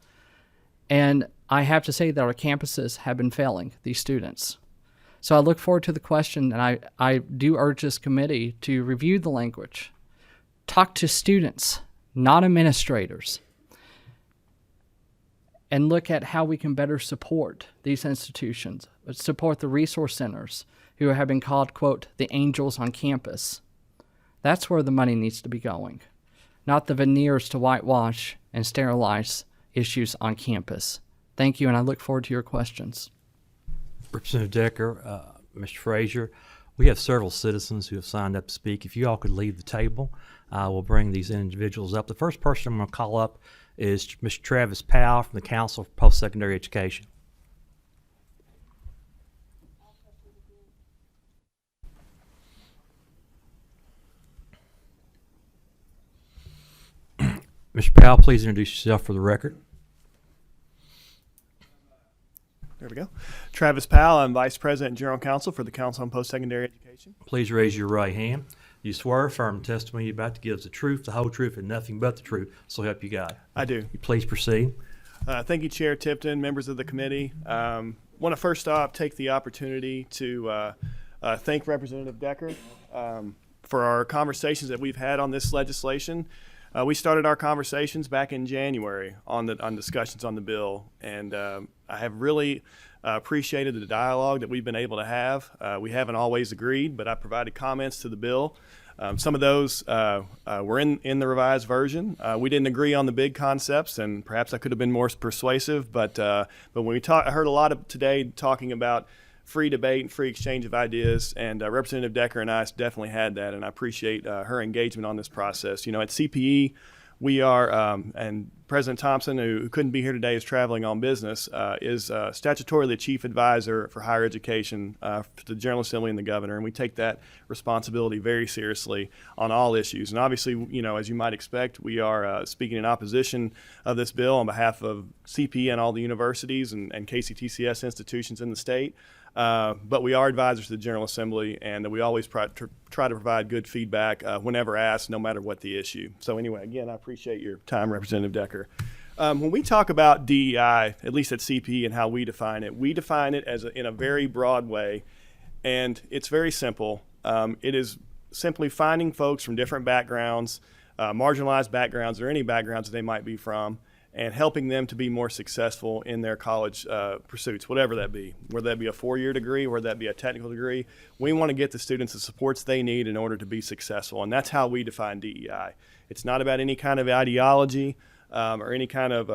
And I have to say that our campuses have been failing these students. So I look forward to the question, and I do urge this committee to review the language, talk to students, not administrators, and look at how we can better support these institutions, support the resource centers who have been called, quote, the angels on campus. That's where the money needs to be going, not the veneers to whitewash and sterilize issues on campus. Thank you, and I look forward to your questions. Representative Decker, Mr. Frazier, we have several citizens who have signed up to speak. If you all could leave the table, I will bring these individuals up. The first person I'm going to call up is Mr. Travis Powell from the Council for Post-Secondary Education. Mr. Powell, please introduce yourself for the record. There we go. Travis Powell, I'm Vice President and General Counsel for the Council on Post-Secondary Education. Please raise your right hand. You swear or affirm the testimony you're about to give is the truth, the whole truth, and nothing but the truth, so help you God. I do. You please proceed. Thank you, Chair Tipton, members of the committee. Want to first off take the opportunity to thank Representative Decker for our conversations that we've had on this legislation. We started our conversations back in January on discussions on the bill, and I have really appreciated the dialogue that we've been able to have. We haven't always agreed, but I provided comments to the bill. Some of those were in the revised version. We didn't agree on the big concepts, and perhaps I could have been more persuasive. But when we I heard a lot of today talking about free debate and free exchange of ideas, and Representative Decker and I definitely had that, and I appreciate her engagement on this process. You know, at CPE, we are, and President Thompson, who couldn't be here today, is traveling on business, is statutorily the chief advisor for higher education to the General Assembly and the governor, and we take that responsibility very seriously on all issues. And obviously, you know, as you might expect, we are speaking in opposition of this bill on behalf of CPE and all the universities and KCTCS institutions in the state. But we are advisors to the General Assembly, and we always try to provide good feedback whenever asked, no matter what the issue. So anyway, again, I appreciate your time, Representative Decker. When we talk about DEI, at least at CP and how we define it as in a very broad way, and it's very simple. It is simply finding folks from different backgrounds, marginalized backgrounds, or any backgrounds that they might be from, and helping them to be more successful in their college pursuits, whatever that be, whether that be a 4-year degree, whether that be a technical degree. We want to get the students the supports they need in order to be successful, and that's how we define DEI. It's not about any kind of ideology or any kind of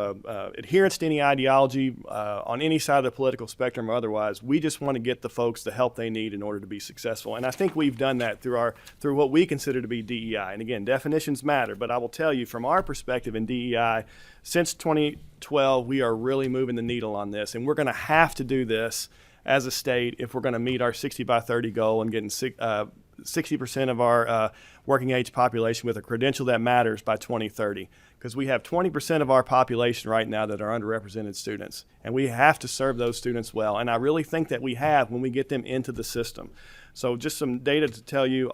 adherence to any ideology on any side of the political spectrum or otherwise. We just want to get the folks the help they need in order to be successful. And I think we've done that through what we consider to be DEI. And again, definitions matter, but I will tell you from our perspective in DEI, since 2012, we are really moving the needle on this. And we're going to have to do this as a state if we're going to meet our 60 by 30 goal and getting 60% of our working age population with a credential that matters by 2030. Because we have 20% of our population right now that are underrepresented students. And we have to serve those students well. And I really think that we have when we get them into the system. So just some data to tell you,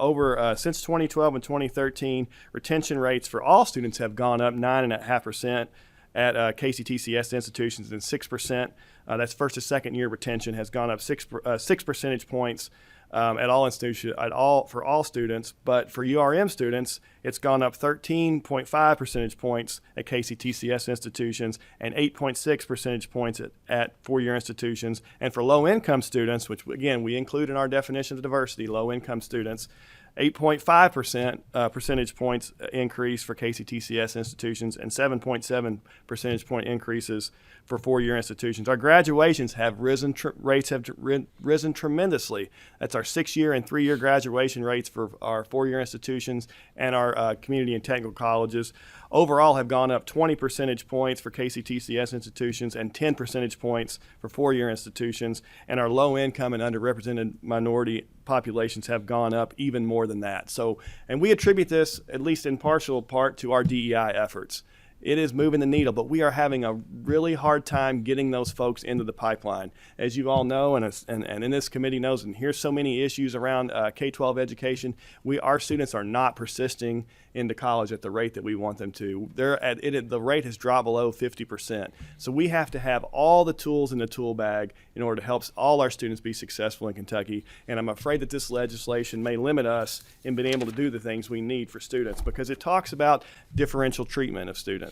since 2012 and 2013, retention rates for all students have gone up 9.5% at KCTCS institutions and 6%. That's first to second year retention has gone up 6 percentage points at all institutions, for all students. But for URM students, it's gone up 13.5 percentage points at KCTCS institutions and 8.6 percentage points at 4-year institutions. And for low-income students, which again we include in our definition of diversity, low-income students, 8.5% percentage points increase for KCTCS institutions and 7.7 percentage point increases for 4-year institutions. Our graduations have rates have risen tremendously. That's our 6-year and 3-year graduation rates for our 4-year institutions and our community and technical colleges. Overall have gone up 20 percentage points for KCTCS institutions and 10 percentage points for 4-year institutions. And our low income and underrepresented minority populations have gone up even more than that. So, and we attribute this, at least in partial part, to our DEI efforts. It is moving the needle, but we are having a really hard time getting those folks into the pipeline. As you all know, and in this committee knows, and here's so many issues around K-12 education, our students are not persisting into college at the rate that we want them to. The rate has dropped below 50%. So we have to have all the tools in the tool bag in order to help all our students be successful in Kentucky. And I'm afraid that this legislation may limit us in being able to do the things we need for students, because it talks about differential treatment of students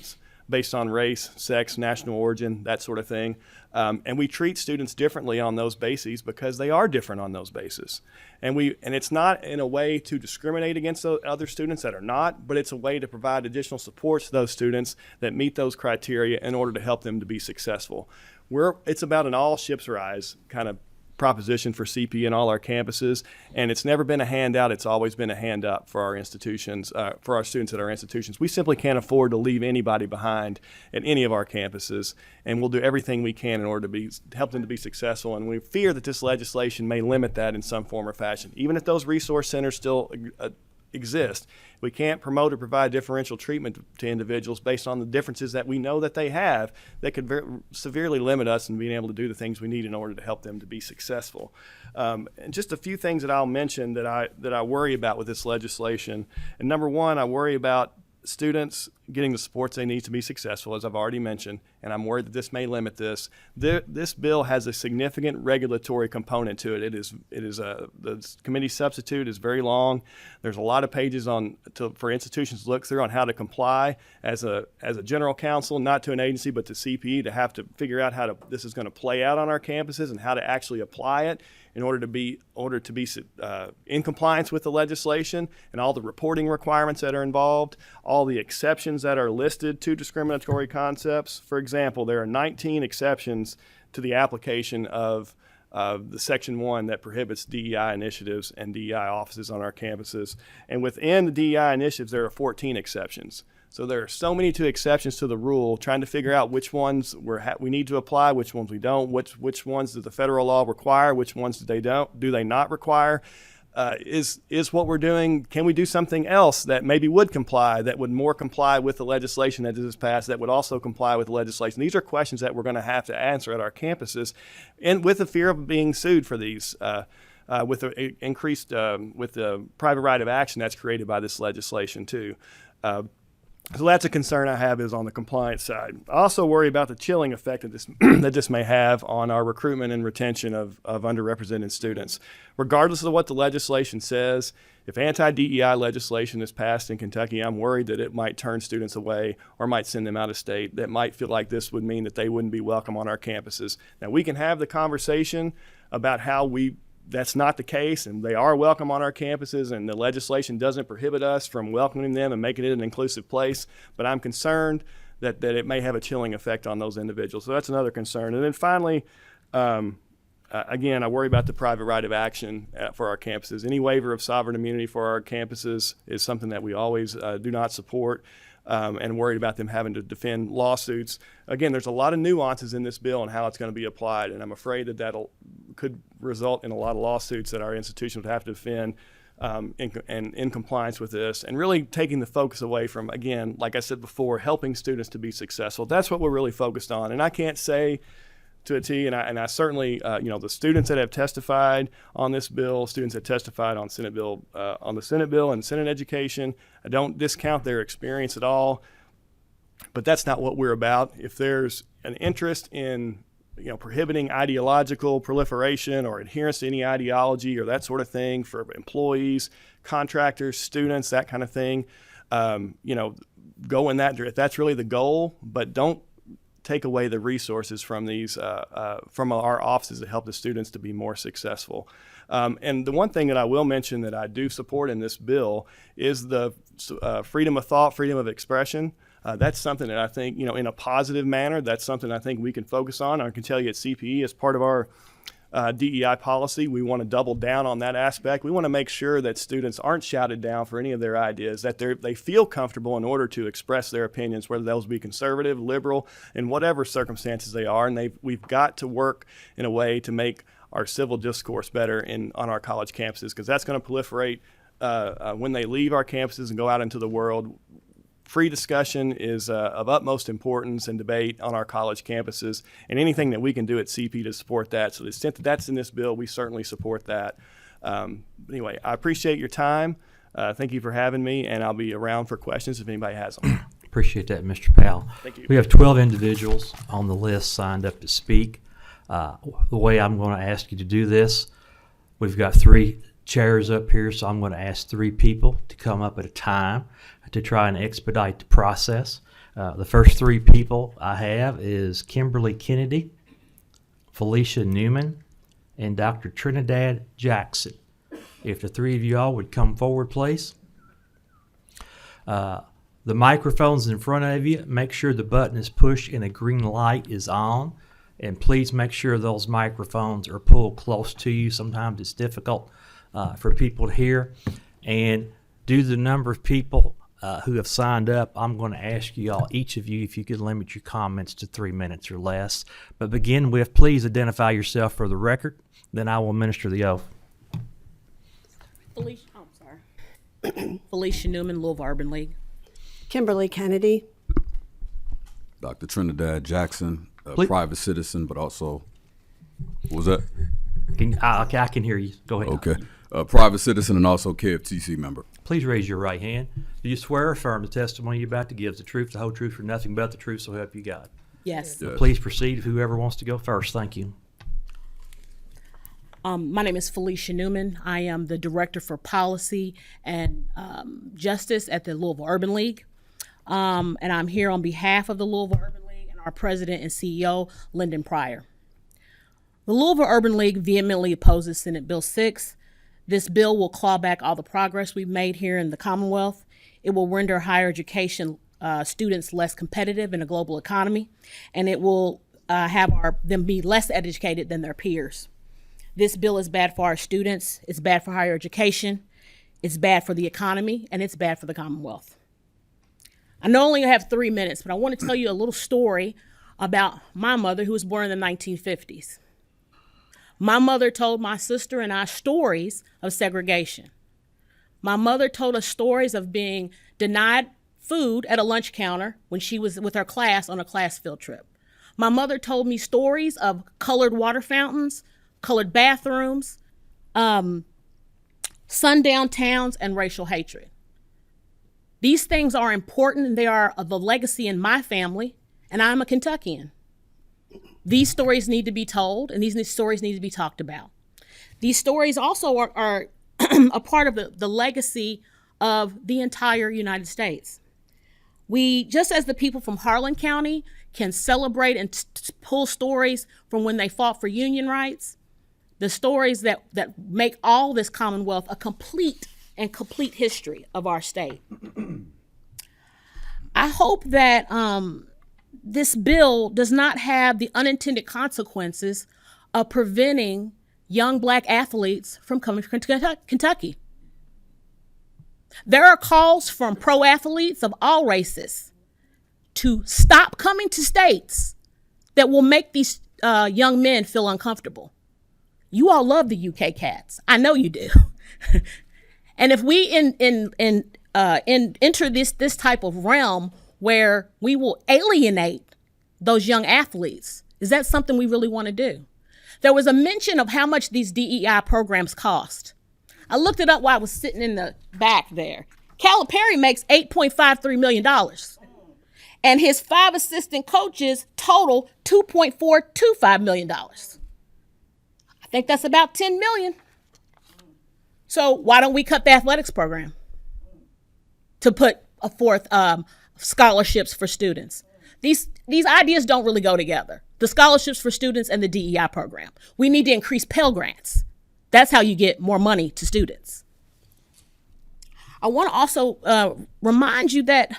based on race, sex, national origin, that sort of thing. And we treat students differently on those bases because they are different on those bases. And it's not in a way to discriminate against those other students that are not, but it's a way to provide additional support to those students that meet those criteria in order to help them to be successful. It's about an all ships rise kind of proposition for CP in all our campuses, and it's never been a handout. It's always been a hand up for our institutions, for our students at our institutions. We simply can't afford to leave anybody behind at any of our campuses, and we'll do everything we can in order to help them to be successful. And we fear that this legislation may limit that in some form or fashion, even if those resource centers still exist. We can't promote or provide differential treatment to individuals based on the differences that we know that they have that could severely limit us in being able to do the things we need in order to help them to be successful. And just a few things that I'll mention that I worry about with this legislation. And number one, I worry about students getting the supports they need to be successful, as I've already mentioned, and I'm worried that this may limit this. This bill has a significant regulatory component to it. The committee substitute is very long. There's a lot of pages for institutions to look through on how to comply as a general counsel, not to an agency but to CPE, to have to figure out how this is going to play out on our campuses and how to actually apply it in order to be in compliance with the legislation and all the reporting requirements that are involved, all the exceptions that are listed to discriminatory concepts. For example, there are 19 exceptions to the application of the Section 1 that prohibits DEI initiatives and DEI offices on our campuses. And within the DEI initiatives, there are 14 exceptions. So there are so many exceptions to the rule, trying to figure out which ones we need to apply, which ones we don't, which ones does the federal law require, which ones do they not require. Is what we're doing, can we do something else that maybe would more comply with the legislation that is passed, that would also comply with the legislation? These are questions that we're going to have to answer at our campuses, and with the fear of being sued for these, with the private right of action that's created by this legislation too. So that's a concern I have, is on the compliance side. I also worry about the chilling effect that this that this may have on our recruitment and retention of underrepresented students. Regardless of what the legislation says, if anti-DEI legislation is passed in Kentucky, I'm worried that it might turn students away or might send them out of state. That might feel like this would mean that they wouldn't be welcome on our campuses. Now, we can have the conversation about how that's not the case, and they are welcome on our campuses, and the legislation doesn't prohibit us from welcoming them and making it an inclusive place. But I'm concerned that it may have a chilling effect on those individuals. So that's another concern. And then finally, again, I worry about the private right of action for our campuses. Any waiver of sovereign immunity for our campuses is something that we always do not support. And worried about them having to defend lawsuits. Again, there's a lot of nuances in this bill and how it's going to be applied, and I'm afraid that could result in a lot of lawsuits that our institution would have to defend in compliance with this, and really taking the focus away from, again, like I said before, helping students to be successful. That's what we're really focused on, and I can't say to a T, and I certainly, the students that have testified on this bill, students that testified on Senate bill, on the Senate bill and Senate education, I don't discount their experience at all, but that's not what we're about. If there's an interest in, prohibiting ideological proliferation or adherence to any ideology or that sort of thing for employees, contractors, students, that kind of thing, go in that direction. If that's really the goal, but don't take away the resources from from our offices to help the students to be more successful. And the one thing that I will mention that I do support in this bill is the freedom of thought, freedom of expression. That's something that I think, in a positive manner, that's something I think we can focus on. I can tell you at CPE, as part of our DEI policy, we want to double down on that aspect. We want to make sure that students aren't shouted down for any of their ideas, that they feel comfortable in order to express their opinions, whether those be conservative, liberal, in whatever circumstances they are. And we've got to work in a way to make our civil discourse better on our college campuses, because that's going to proliferate when they leave our campuses and go out into the world. Free discussion is of utmost importance and debate on our college campuses, and anything that we can do at CP to support that. So to the extent that that's in this bill, we certainly support that. Anyway, I appreciate your time. Thank you for having me, and I'll be around for questions if anybody has them. Appreciate that, Mr. Powell. Thank you. We have 12 individuals on the list signed up to speak. The way I'm going to ask you to do this, we've got 3 chairs up here, so I'm going to ask 3 people to come up at a time to try and expedite the process. The first 3 people I have is Kimberly Kennedy, Felicia Newman, and Dr. Trinidad Jackson. If the 3 of you all would come forward, please. The microphone's in front of you. Make sure the button is pushed and a green light is on. And please make sure those microphones are pulled close to you. Sometimes it's difficult for people to hear. And due to the number of people who have signed up, I'm going to ask you all, each of you, if you could limit your comments to 3 minutes or less. But begin with, please identify yourself for the record. Then I will administer the oath. Felicia Newman, Louisville Urban League. Kimberly Kennedy. Dr. Trinidad Jackson, a Please. private citizen, but also, what was that? Okay, I can hear you. Go ahead. Okay. A private citizen and also KFTC member. Please raise your right hand. Do you swear or affirm the testimony you're about to give is the truth, the whole truth, or nothing but the truth, so help you God? Yes. Yes. Please proceed. Whoever wants to go first. Thank you. My name is Felicia Newman. I am the Director for Policy and Justice at the Louisville Urban League. And I'm here on behalf of the Louisville Urban League and our President and CEO, Lyndon Pryor. The Louisville Urban League vehemently opposes Senate Bill 6. This bill will claw back all the progress we've made here in the Commonwealth. It will render higher education students less competitive in a global economy, and it will have them be less educated than their peers. This bill is bad for our students, it's bad for higher education, it's bad for the economy, and it's bad for the Commonwealth. I know I only have 3 minutes, but I want to tell you a little story about my mother, who was born in the 1950s. My mother told my sister and I stories of segregation. My mother told us stories of being denied food at a lunch counter when she was with her class on a class field trip. My mother told me stories of colored water fountains, colored bathrooms, sundown towns, and racial hatred. These things are important, and they are the legacy in my family, and I'm a Kentuckian. These stories need to be told, and these stories need to be talked about. These stories also are a part of the legacy of the entire United States. We, just as the people from Harlan County can celebrate and pull stories from when they fought for Union rights, the stories that make all this Commonwealth a complete history of our state. I hope that this bill does not have the unintended consequences of preventing young Black athletes from coming to Kentucky. There are calls from pro athletes of all races to stop coming to states that will make these young men feel uncomfortable. You all love the UK Cats. I know you do. And if we enter this type of realm where we will alienate those young athletes, is that something we really want to do? There was a mention of how much these DEI programs cost. I looked it up while I was sitting in the back there. Calipari makes $8.53 million. And his 5 assistant coaches total $2.425 million. I think that's about $10 million. So why don't we cut the athletics program to put forth scholarships for students? These ideas don't really go together. The scholarships for students and the DEI program. We need to increase Pell Grants. That's how you get more money to students. I want to also remind you that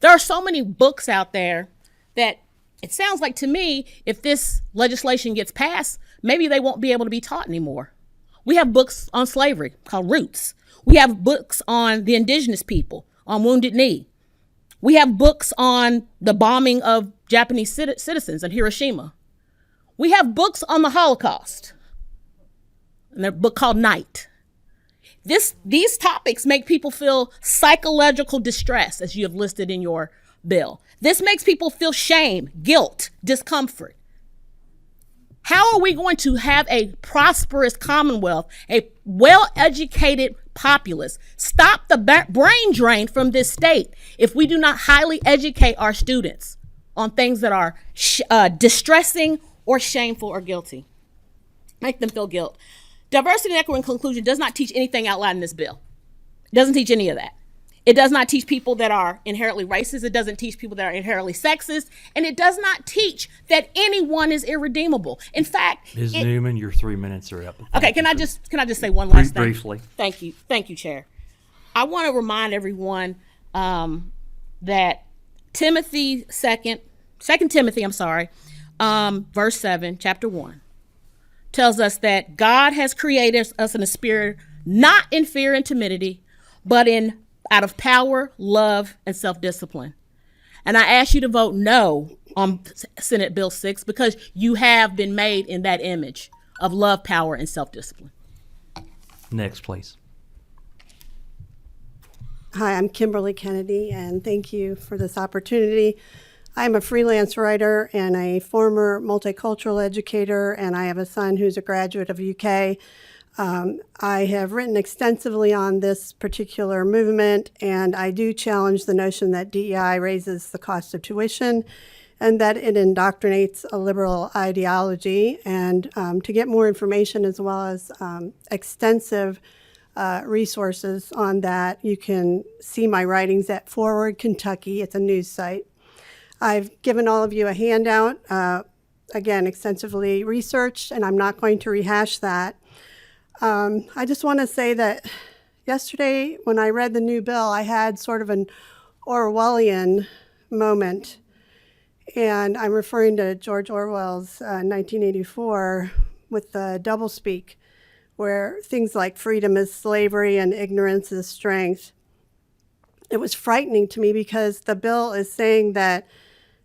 there are so many books out there that it sounds like to me, if this legislation gets passed, maybe they won't be able to be taught anymore. We have books on slavery called Roots. We have books on the indigenous people, on Wounded Knee. We have books on the bombing of Japanese citizens in Hiroshima. We have books on the Holocaust. And they're a book called Night. These topics make people feel psychological distress, as you have listed in your bill. This makes people feel shame, guilt, discomfort. How are we going to have a prosperous Commonwealth, a well-educated populace, stop the brain drain from this state if we do not highly educate our students on things that are distressing or shameful or guilty? Make them feel guilt. Diversity, equity, and inclusion does not teach anything outlined in this bill. It doesn't teach any of that. It does not teach people that are inherently racist. It doesn't teach people that are inherently sexist. And it does not teach that anyone is irredeemable. In fact, Ms. Newman, your 3 minutes are up. Okay, can I just say one last thing? Briefly. Thank you, Chair. I want to remind everyone that Timothy, 2 Timothy, verse 7, chapter 1, tells us that God has created us in a spirit not in fear and timidity, but out of power, love, and self-discipline. And I ask you to vote no on Senate Bill 6 because you have been made in that image of love, power, and self-discipline. Next, please. Hi, I'm Kimberly Kennedy, and thank you for this opportunity. I'm a freelance writer and a former multicultural educator, and I have a son who's a graduate of UK. I have written extensively on this particular movement, and I do challenge the notion that DEI raises the cost of tuition and that it indoctrinates a liberal ideology. And to get more information as well as extensive resources on that, you can see my writings at Forward Kentucky. It's a news site. I've given all of you a handout, again, extensively researched, and I'm not going to rehash that. I just want to say that yesterday when I read the new bill, I had sort of an Orwellian moment, and I'm referring to George Orwell's 1984 with the doublespeak, where things like freedom is slavery and ignorance is strength. It was frightening to me because the bill is saying that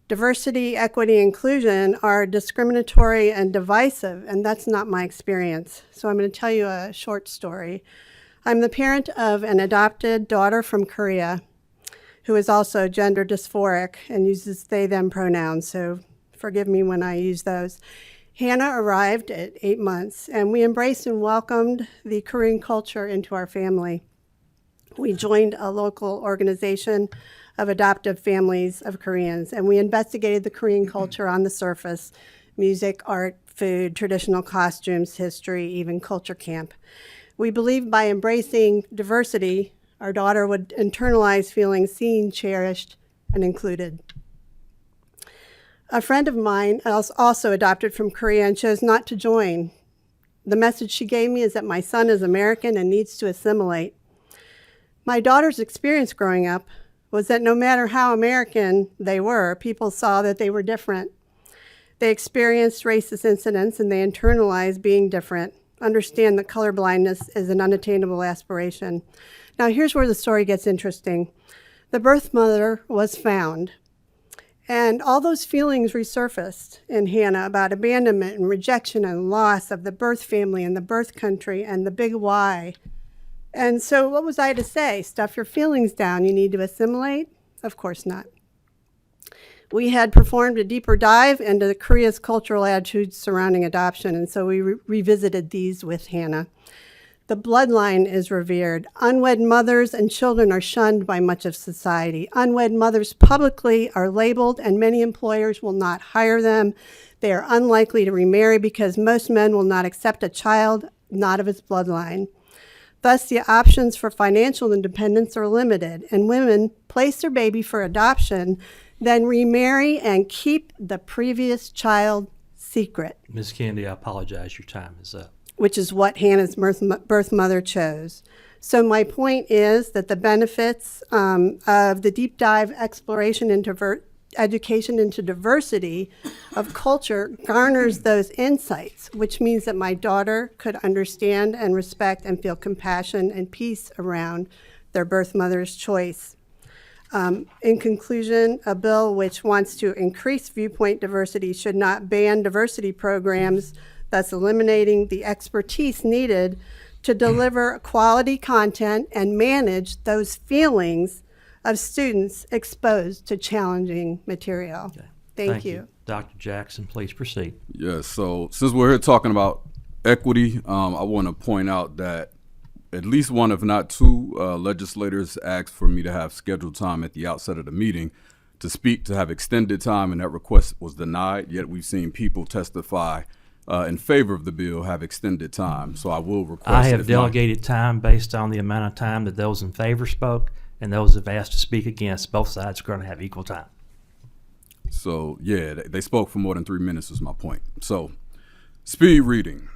diversity, equity, inclusion are discriminatory and divisive, and that's not my experience. So I'm going to tell you a short story. I'm the parent of an adopted daughter from Korea who is also gender dysphoric and uses they, them pronouns, so forgive me when I use those. Hannah arrived at 8 months, and we embraced and welcomed the Korean culture into our family. We joined a local organization of adoptive families of Koreans, and we investigated the Korean culture on the surface: music, art, food, traditional costumes, history, even culture camp. We believed by embracing diversity, our daughter would internalize feeling seen, cherished, and included. A friend of mine, also adopted from Korea, and chose not to join. The message she gave me is that my son is American and needs to assimilate. My daughter's experience growing up was that no matter how American they were, people saw that they were different. They experienced racist incidents and they internalized being different. Understand that colorblindness is an unattainable aspiration. Now here's where the story gets interesting. The birth mother was found, and all those feelings resurfaced in Hannah about abandonment and rejection and loss of the birth family and the birth country and the big why. And so what was I to say? Stuff your feelings down. You need to assimilate? Of course not. We had performed a deeper dive into Korea's cultural attitudes surrounding adoption, and so we revisited these with Hannah. The bloodline is revered. Unwed mothers and children are shunned by much of society. Unwed mothers publicly are labeled, and many employers will not hire them. They are unlikely to remarry because most men will not accept a child not of his bloodline. Thus, the options for financial independence are limited, and women place their baby for adoption, then remarry and keep the previous child secret. Ms. Kennedy, I apologize. Your time is up. Which is what Hannah's birth mother chose. So my point is that the benefits of the deep dive exploration into education into diversity of culture garners those insights, which means that my daughter could understand and respect and feel compassion and peace around their birth mother's choice. In conclusion, a bill which wants to increase viewpoint diversity should not ban diversity programs, thus eliminating the expertise needed to deliver quality content and manage those feelings of students exposed to challenging material. Okay. Thank you. Dr. Jackson, please proceed. Yeah, so since we're here talking about equity, I want to point out that at least one, if not two, legislators asked for me to have scheduled time at the outset of the meeting to speak, to have extended time, and that request was denied. Yet we've seen people testify in favor of the bill have extended time. So I will request. I have delegated time based on the amount of time that those in favor spoke, and those who have asked to speak against. Both sides are going to have equal time. So yeah, they spoke for more than 3 minutes was my point. So speed reading.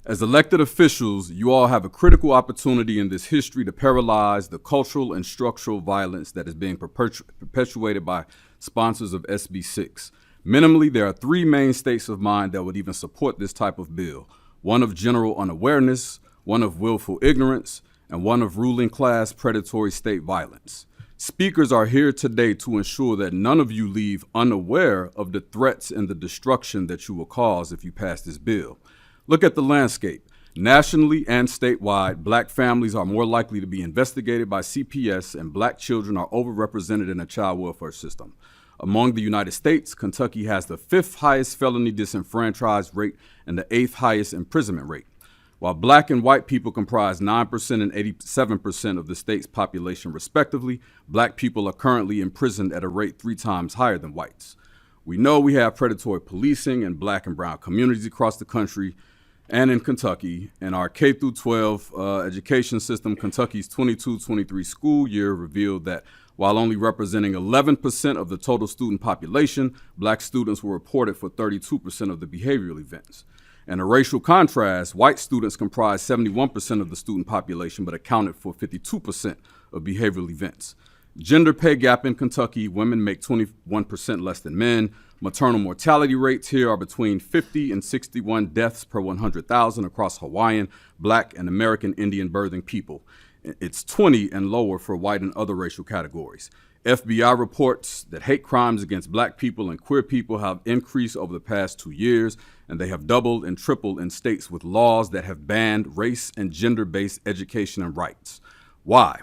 As elected officials, you all have a critical opportunity in this history to paralyze the cultural and structural violence that is being perpetuated by sponsors of SB 6. Minimally, there are three main states of mind that would even support this type of bill. One of general unawareness, one of willful ignorance, and one of ruling class predatory state violence. Speakers are here today to ensure that none of you leave unaware of the threats and the destruction that you will cause if you pass this bill. Look at the landscape. Nationally and statewide, black families are more likely to be investigated by CPS, and black children are overrepresented in the child welfare system. Among the United States, Kentucky has the 5th highest felony disenfranchised rate and the 8th highest imprisonment rate. While black and white people comprise 9% and 87% of the state's population respectively, black people are currently imprisoned at a rate 3 times higher than whites. We know we have predatory policing in black and brown communities across the country and in Kentucky. In our K-12 education system, Kentucky's 22-23 school year revealed that while only representing 11% of the total student population, black students were reported for 32% of the behavioral events. In a racial contrast, white students comprised 71% of the student population but accounted for 52% of behavioral events. Gender pay gap in Kentucky, women make 21% less than men. Maternal mortality rates here are between 50 and 61 deaths per 100,000 across Hawaiian, black, and American Indian birthing people. It's 20 and lower for white and other racial categories. FBI reports that hate crimes against black people and queer people have increased over the past 2 years, and they have doubled and tripled in states with laws that have banned race and gender-based education and rights. Why?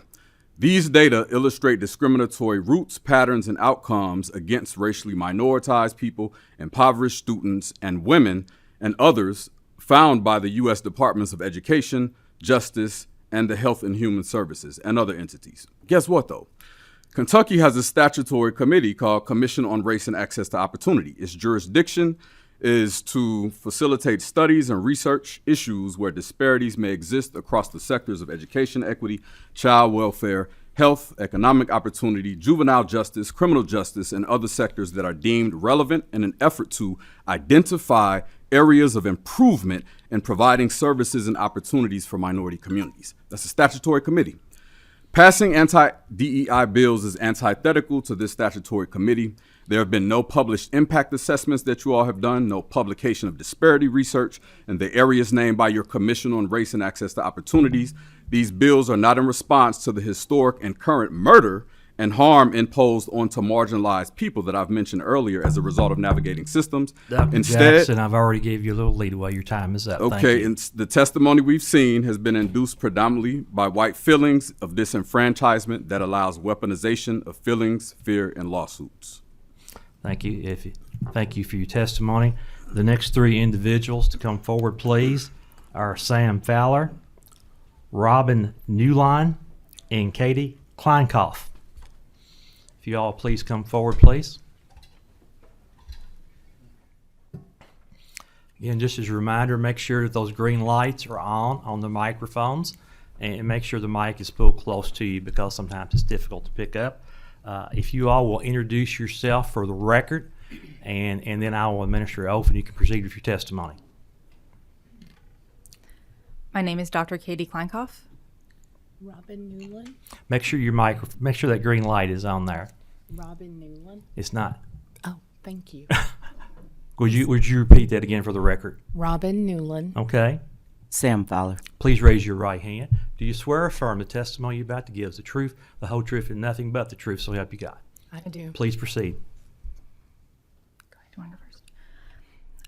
These data illustrate discriminatory roots, patterns, and outcomes against racially minoritized people, impoverished students, and women, and others found by the U.S. Departments of Education, Justice, and the Health and Human Services and other entities. Guess what, though? Kentucky has a statutory committee called Commission on Race and Access to Opportunity. Its jurisdiction is to facilitate studies and research issues where disparities may exist across the sectors of education, equity, child welfare, health, economic opportunity, juvenile justice, criminal justice, and other sectors that are deemed relevant in an effort to identify areas of improvement in providing services and opportunities for minority communities. That's a statutory committee. Passing anti-DEI bills is antithetical to this statutory committee. There have been no published impact assessments that you all have done, no publication of disparity research in the areas named by your Commission on Race and Access to Opportunities. These bills are not in response to the historic and current murder and harm imposed onto marginalized people that I've mentioned earlier as a result of navigating systems. Dr. Instead, Jackson, I've already gave you a little leeway. Your time is up. Thank okay, you. and the testimony we've seen has been induced predominantly by white feelings of disenfranchisement that allows weaponization of feelings, fear, and lawsuits. Thank you. Thank you for your testimony. The next three individuals to come forward, please, are Sam Fowler, Robin Newline, and Katie Kleinkoff. If you all please come forward, please. Again, just as a reminder, make sure that those green lights are on the microphones, and make sure the mic is pulled close to you because sometimes it's difficult to pick up. If you all will introduce yourself for the record, and then I will administer an oath and you can proceed with your testimony. My name is Dr. Katie Kleinkoff. Robin Newland. Make sure that green light is on there. Robin Newland. It's not. Oh, thank you. Would you repeat that again for the record? Robin Newland. Okay. Sam Fowler. Please raise your right hand. Do you swear or affirm the testimony you're about to give is the truth, the whole truth, and nothing but the truth, so help you God? I do. Please proceed. Do you want to go first?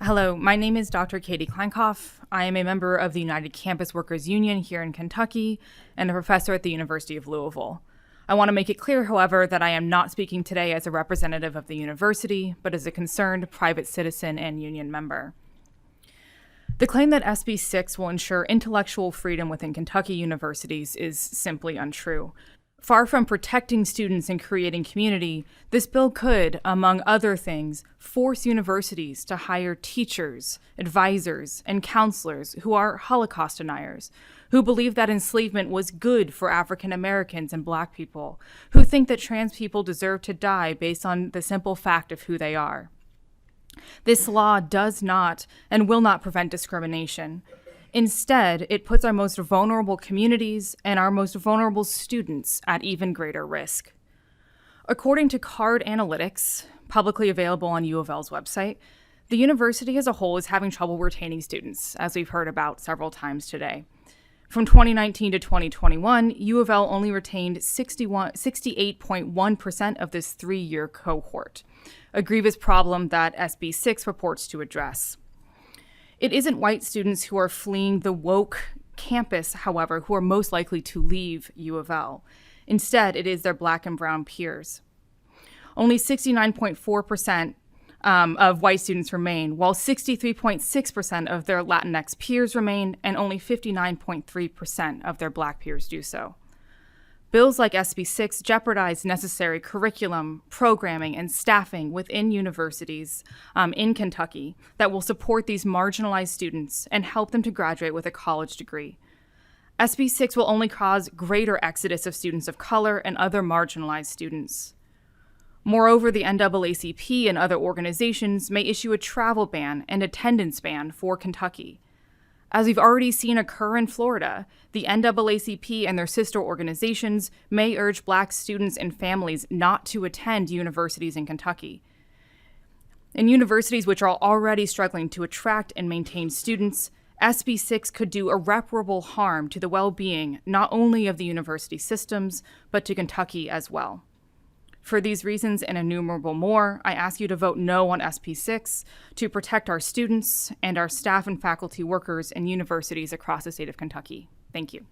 Hello, my name is Dr. Katie Kleinkoff. I am a member of the United Campus Workers Union here in Kentucky and a professor at the University of Louisville. I want to make it clear, however, that I am not speaking today as a representative of the university, but as a concerned private citizen and union member. The claim that SB 6 will ensure intellectual freedom within Kentucky universities is simply untrue. Far from protecting students and creating community, this bill could, among other things, force universities to hire teachers, advisors, and counselors who are Holocaust deniers, who believe that enslavement was good for African Americans and Black people, who think that trans people deserve to die based on the simple fact of who they are. This law does not and will not prevent discrimination. Instead, it puts our most vulnerable communities and our most vulnerable students at even greater risk. According to Card Analytics, publicly available on U of L's website, the university as a whole is having trouble retaining students, as we've heard about several times today. From 2019 to 2021, U of L only retained 68.1% of this 3-year cohort, a grievous problem that SB 6 purports to address. It isn't white students who are fleeing the woke campus, however, who are most likely to leave U of L. Instead, it is their Black and brown peers. Only 69.4% of white students remain, while 63.6% of their Latinx peers remain, and only 59.3% of their Black peers do so. Bills like SB 6 jeopardize necessary curriculum, programming, and staffing within universities in Kentucky that will support these marginalized students and help them to graduate with a college degree. SB 6 will only cause greater exodus of students of color and other marginalized students. Moreover, the NAACP and other organizations may issue a travel ban and attendance ban for Kentucky. As we've already seen occur in Florida, the NAACP and their sister organizations may urge Black students and families not to attend universities in Kentucky. In universities which are already struggling to attract and maintain students, SB 6 could do irreparable harm to the well-being not only of the university systems, but to Kentucky as well. For these reasons and innumerable more, I ask you to vote no on SB 6 to protect our students and our staff and faculty workers in universities across the state of Kentucky. Thank you.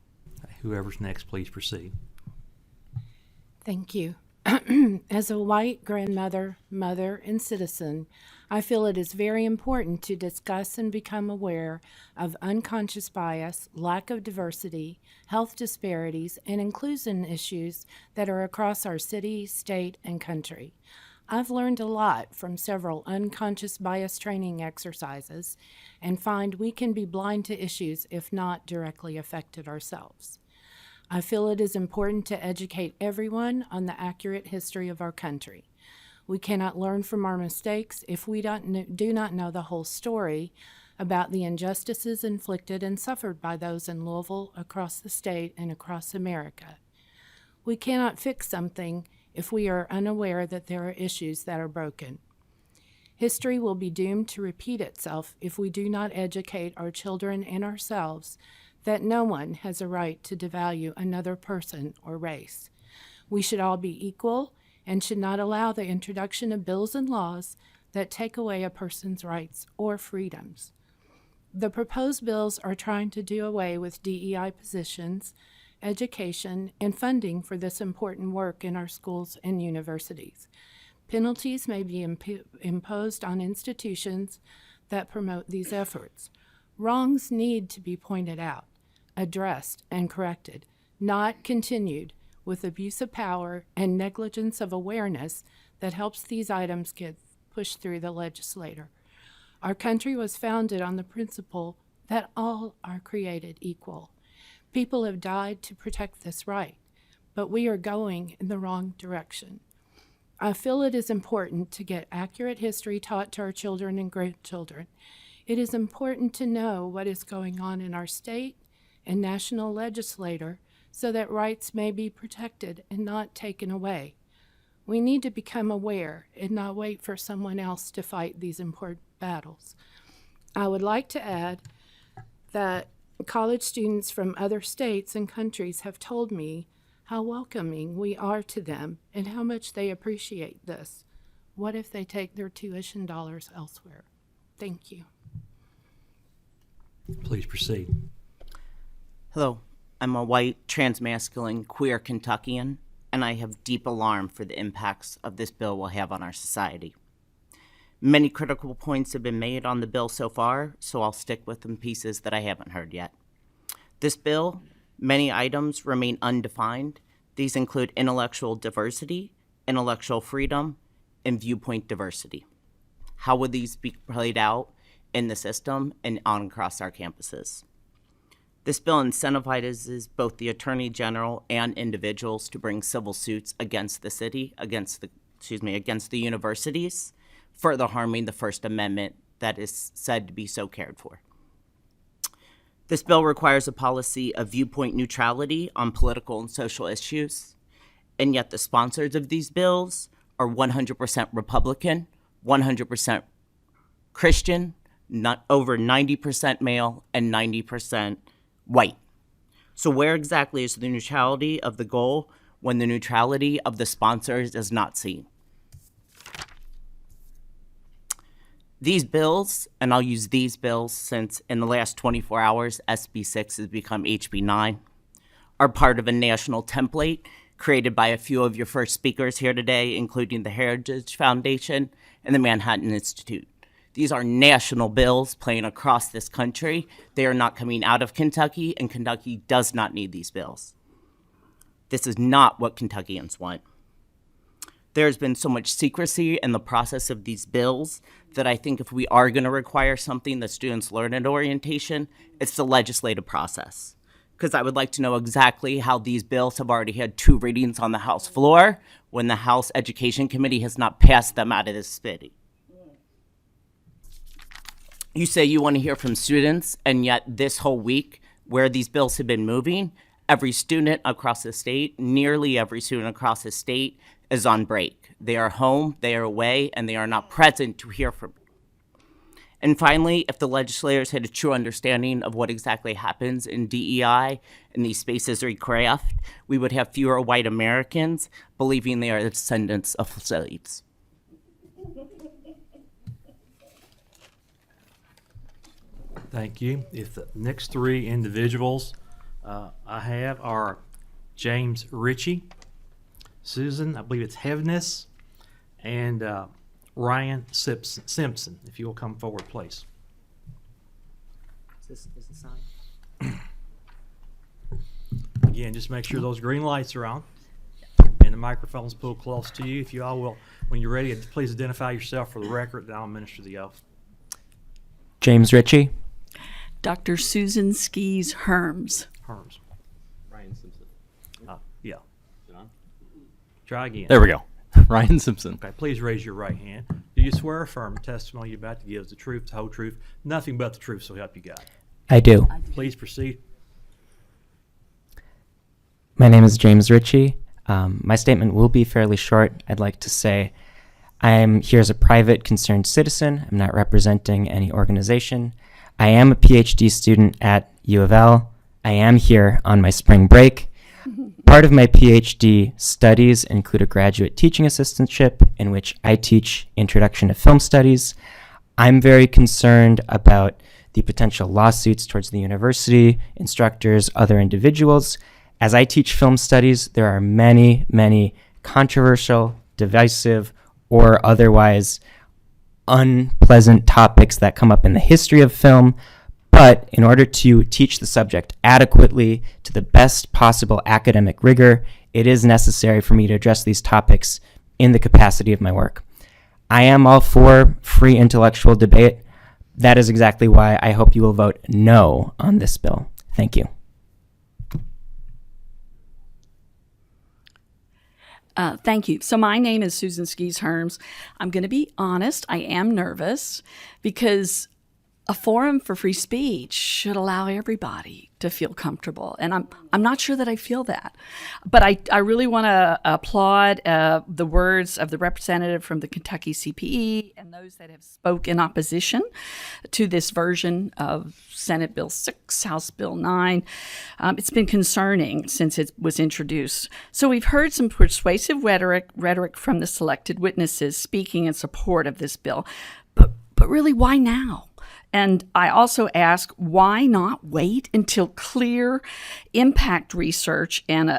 Whoever's next, please proceed. Thank you. As a white grandmother, mother, and citizen, I feel it is very important to discuss and become aware of unconscious bias, lack of diversity, health disparities, and inclusion issues that are across our city, state, and country. I've learned a lot from several unconscious bias training exercises and find we can be blind to issues if not directly affected ourselves. I feel it is important to educate everyone on the accurate history of our country. We cannot learn from our mistakes if we do not know the whole story about the injustices inflicted and suffered by those in Louisville, across the state, and across America. We cannot fix something if we are unaware that there are issues that are broken. History will be doomed to repeat itself if we do not educate our children and ourselves that no one has a right to devalue another person or race. We should all be equal and should not allow the introduction of bills and laws that take away a person's rights or freedoms. The proposed bills are trying to do away with DEI positions, education, and funding for this important work in our schools and universities. Penalties may be imposed on institutions that promote these efforts. Wrongs need to be pointed out, addressed, and corrected, not continued with abuse of power and negligence of awareness that helps these items get pushed through the legislator. Our country was founded on the principle that all are created equal. People have died to protect this right, but we are going in the wrong direction. I feel it is important to get accurate history taught to our children and grandchildren. It is important to know what is going on in our state and national legislature so that rights may be protected and not taken away. We need to become aware and not wait for someone else to fight these important battles. I would like to add that college students from other states and countries have told me how welcoming we are to them and how much they appreciate this. What if they take their tuition dollars elsewhere? Thank you. Please proceed. Hello, I'm a white, transmasculine, queer Kentuckian, and I have deep alarm for the impacts of this bill will have on our society. Many critical points have been made on the bill so far, so I'll stick with the pieces that I haven't heard yet. This bill, many items remain undefined. These include intellectual diversity, intellectual freedom, and viewpoint diversity. How will these be played out in the system and on across our campuses? This bill incentivizes both the Attorney General and individuals to bring civil suits against the city, against the universities, further harming the First Amendment that is said to be so cared for. This bill requires a policy of viewpoint neutrality on political and social issues, and yet the sponsors of these bills are 100% Republican, 100% Christian, not over 90% male, and 90% white. So where exactly is the neutrality of the goal when the neutrality of the sponsors is not seen? These bills, and I'll use these bills since in the last 24 hours, SB 6 has become HB 9, are part of a national template created by a few of your first speakers here today, including the Heritage Foundation and the Manhattan Institute. These are national bills playing across this country. They are not coming out of Kentucky, and Kentucky does not need these bills. This is not what Kentuckians want. There's been so much secrecy in the process of these bills that I think if we are going to require something that students learn in orientation, it's the legislative process. Because I would like to know exactly how these bills have already had 2 readings on the House floor when the House Education Committee has not passed them out of this city. You say you want to hear from students, and yet this whole week, where these bills have been moving, every student across the state, nearly every student across the state, is on break. They are home, they are away, and they are not present to hear from me. And finally, if the legislators had a true understanding of what exactly happens in DEI and these spaces we craft, we would have fewer white Americans believing they are the descendants of slaves. Thank you. If the next 3 individuals I have are James Ritchie, Susan, I believe it's Hevness, and Ryan Simpson, if you will come forward, please. Is this on? Again, just make sure those green lights are on and the microphone's pulled close to you. If you all will, when you're ready, please identify yourself for the record, and I'll administer the oath. James Ritchie. Dr. Susan Skis Herms. Herms. Ryan Simpson. Yeah. Try again. There we go. Ryan Simpson. Okay, please raise your right hand. Do you swear or affirm the testimony you're about to give is the truth, the whole truth, nothing but the truth, so help you God? I do. Please proceed. My name is James Ritchie. My statement will be fairly short. I'd like to say I am here as a private concerned citizen. I'm not representing any organization. I am a PhD student at U of L. I am here on my spring break. Part of my PhD studies include a graduate teaching assistantship in which I teach Introduction to Film Studies. I'm very concerned about the potential lawsuits towards the university, instructors, other individuals. As I teach film studies, there are many, many controversial, divisive, or otherwise unpleasant topics that come up in the history of film. But in order to teach the subject adequately to the best possible academic rigor, it is necessary for me to address these topics in the capacity of my work. I am all for free intellectual debate. That is exactly why I hope you will vote no on this bill. Thank you. Thank you. So my name is Susan Skis Herms. I'm going to be honest. I am nervous because a forum for free speech should allow everybody to feel comfortable. And I'm not sure that I feel that. But I really want to applaud the words of the representative from the Kentucky CPE and those that have spoke in opposition to this version of Senate Bill 6, House Bill 9. It's been concerning since it was introduced. So we've heard some persuasive rhetoric from the selected witnesses speaking in support of this bill. But really, why now? And I also ask, why not wait until clear impact research and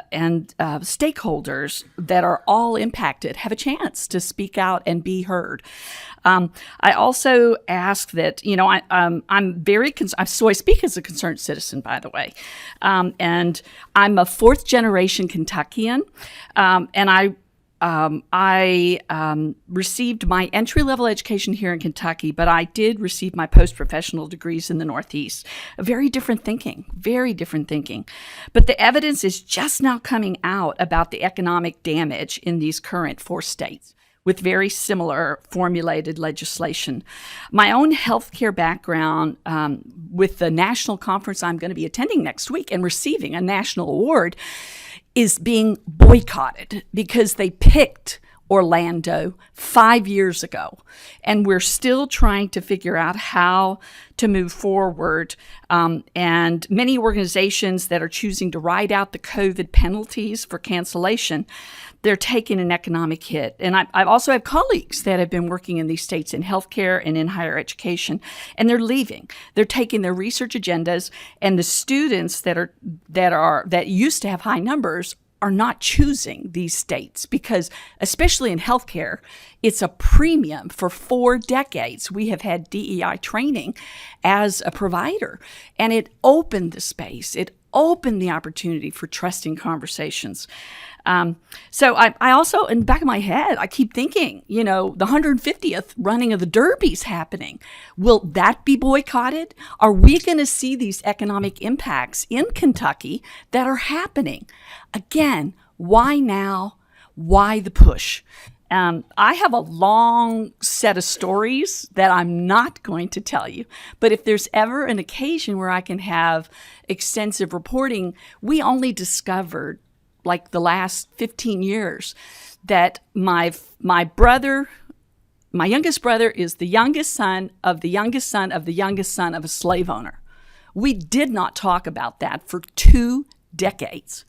stakeholders that are all impacted have a chance to speak out and be heard? I also ask that, I'm very so I speak as a concerned citizen, by the way, and I'm a fourth generation Kentuckian, and I received my entry-level education here in Kentucky, but I did receive my post-professional degrees in the Northeast. Very different thinking. But the evidence is just now coming out about the economic damage in these current 4 states with very similar formulated legislation. My own healthcare background with the national conference I'm going to be attending next week and receiving a national award is being boycotted because they picked Orlando 5 years ago. And we're still trying to figure out how to move forward. And many organizations that are choosing to ride out the COVID penalties for cancellation, they're taking an economic hit. And I also have colleagues that have been working in these states in healthcare and in higher education, and they're leaving. They're taking their research agendas, and the students that used to have high numbers are not choosing these states because, especially in healthcare, it's a premium. For 4 decades, we have had DEI training as a provider, and it opened the space. It opened the opportunity for trusting conversations. So I also, in the back of my head, I keep thinking, the 150th running of the Derby's happening. Will that be boycotted? Are we going to see these economic impacts in Kentucky that are happening? Again, why now? Why the push? I have a long set of stories that I'm not going to tell you, but if there's ever an occasion where I can have extensive reporting, we only discovered, like the last 15 years, that my youngest brother is the youngest son of the youngest son of the youngest son of a slave owner. We did not talk about that for 2 decades.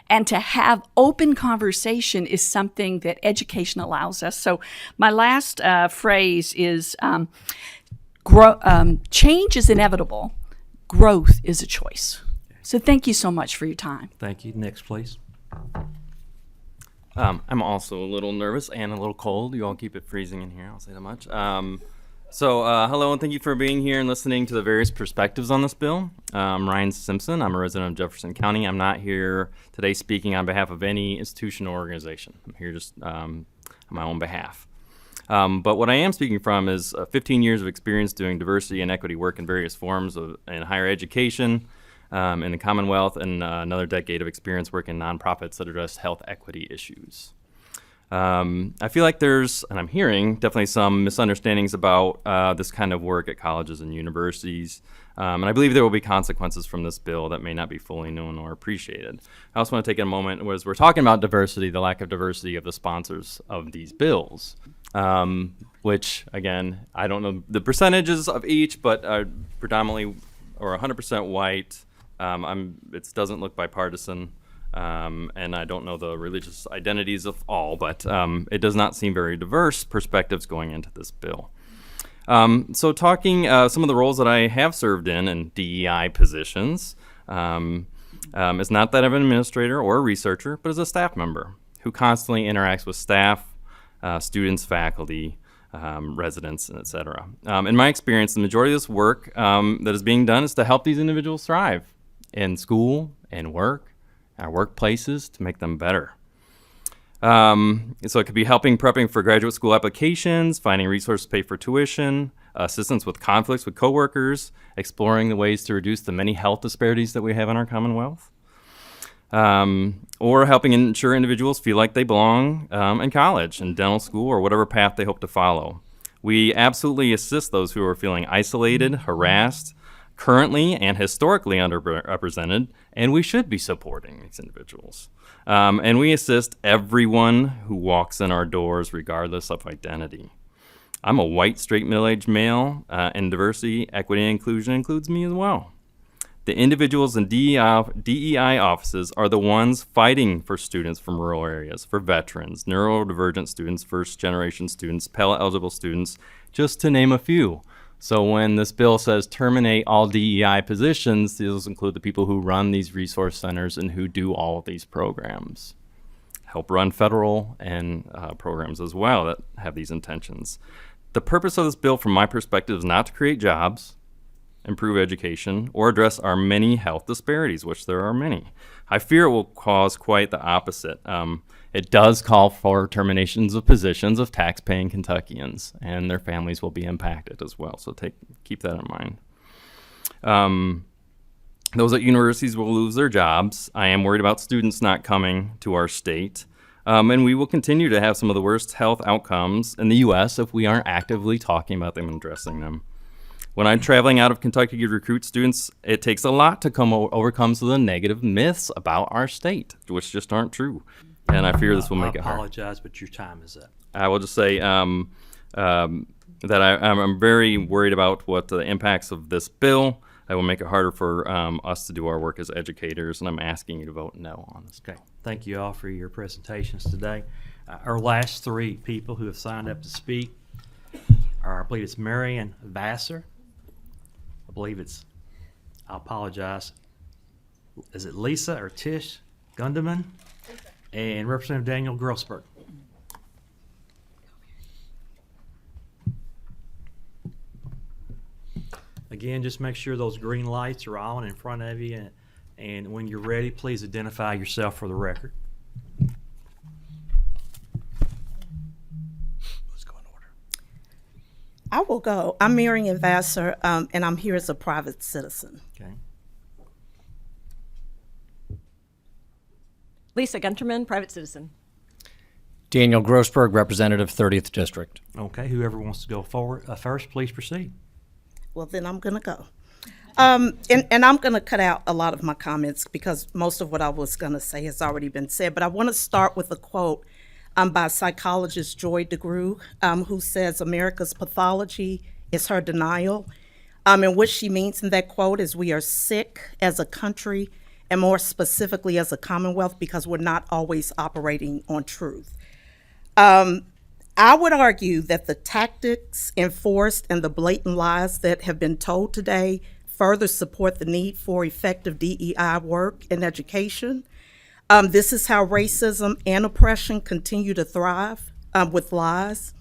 And to have open conversation is something that education allows us. So my last phrase is change is inevitable. Growth is a choice. So thank you so much for your time. Thank you. Next, please. I'm also a little nervous and a little cold. You all keep it freezing in here, I'll say that much. Hello and thank you for being here and listening to the various perspectives on this bill. I'm Ryan Simpson. I'm a resident of Jefferson County. I'm not here today speaking on behalf of any institution or organization. I'm here just on my own behalf. But what I am speaking from is 15 years of experience doing diversity and equity work in various forms in higher education, in the Commonwealth, and another decade of experience working in nonprofits that address health equity issues. I feel like there's, and I'm hearing, definitely some misunderstandings about this kind of work at colleges and universities. And I believe there will be consequences from this bill that may not be fully known or appreciated. I also want to take a moment, as we're talking about diversity, the lack of diversity of the sponsors of these bills, which, again, I don't know the percentages of each, but are predominantly or 100% white. It doesn't look bipartisan. And I don't know the religious identities of all, but it does not seem very diverse perspectives going into this bill. So talking some of the roles that I have served in DEI positions, it's not that of an administrator or a researcher, but as a staff member who constantly interacts with staff, students, faculty, residents, et cetera. In my experience, the majority of this work that is being done is to help these individuals thrive in school and work, our workplaces, to make them better. So it could be helping prepping for graduate school applications, finding resources to pay for tuition, assistance with conflicts with coworkers, exploring the ways to reduce the many health disparities that we have in our Commonwealth, or helping ensure individuals feel like they belong in college, in dental school, or whatever path they hope to follow. We absolutely assist those who are feeling isolated, harassed, currently and historically underrepresented, and we should be supporting these individuals. And we assist everyone who walks in our doors, regardless of identity. I'm a white, straight, middle-aged male, and diversity, equity, and inclusion includes me as well. The individuals in DEI offices are the ones fighting for students from rural areas, for veterans, neurodivergent students, first-generation students, Pell-eligible students, just to name a few. So when this bill says terminate all DEI positions, these include the people who run these resource centers and who do all of these programs. Help run federal and programs as well that have these intentions. The purpose of this bill, from my perspective, is not to create jobs, improve education, or address our many health disparities, which there are many. I fear it will cause quite the opposite. It does call for terminations of positions of tax-paying Kentuckians, and their families will be impacted as well. So keep that in mind. Those at universities will lose their jobs. I am worried about students not coming to our state. And we will continue to have some of the worst health outcomes in the U.S. if we aren't actively talking about them and addressing them. When I'm traveling out of Kentucky to recruit students, it takes a lot to overcome some of the negative myths about our state, which just aren't true. And I fear this will make it hard. I apologize, but your time is up. I will just say that I'm very worried about what the impacts of this bill. I will make it harder for us to do our work as educators, and I'm asking you to vote no on this bill. Okay. Thank you all for your presentations today. Our last three people who have signed up to speak are, I believe it's Marion Vassar. I apologize. Is it Lisa or Tish Gunderman? And Representative Daniel Grossberg. Again, just make sure those green lights are on in front of you, and when you're ready, please identify yourself for the record. Let's go in order. I will go. I'm Marion Vassar, and I'm here as a private citizen. Okay. Lisa Gunterman, private citizen. Daniel Grossberg, Representative, 30th District. Okay, whoever wants to go forward first, please proceed. Well, then I'm going to go. And I'm going to cut out a lot of my comments because most of what I was going to say has already been said. But I want to start with a quote by psychologist Joy DeGruy, who says America's pathology is her denial. And what she means in that quote is we are sick as a country, and more specifically as a Commonwealth, because we're not always operating on truth. I would argue that the tactics enforced and the blatant lies that have been told today further support the need for effective DEI work in education. This is how racism and oppression continue to thrive with lies.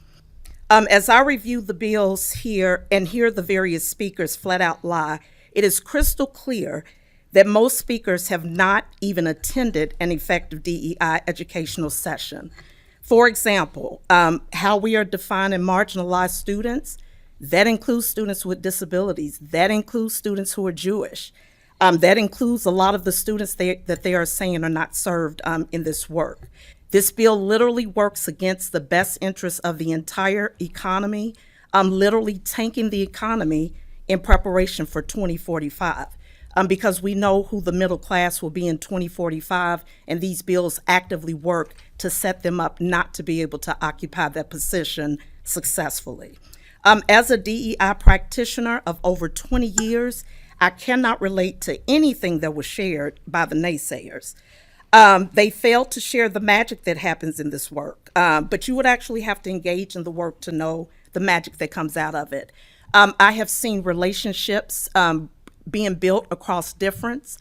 As I review the bills here and hear the various speakers flat out lie, it is crystal clear that most speakers have not even attended an effective DEI educational session. For example, how we are defining marginalized students, that includes students with disabilities, that includes students who are Jewish, that includes a lot of the students that they are saying are not served in this work. This bill literally works against the best interests of the entire economy, literally tanking the economy in preparation for 2045. Because we know who the middle class will be in 2045, and these bills actively work to set them up not to be able to occupy that position successfully. As a DEI practitioner of over 20 years, I cannot relate to anything that was shared by the naysayers. They failed to share the magic that happens in this work, but you would actually have to engage in the work to know the magic that comes out of it. I have seen relationships being built across difference.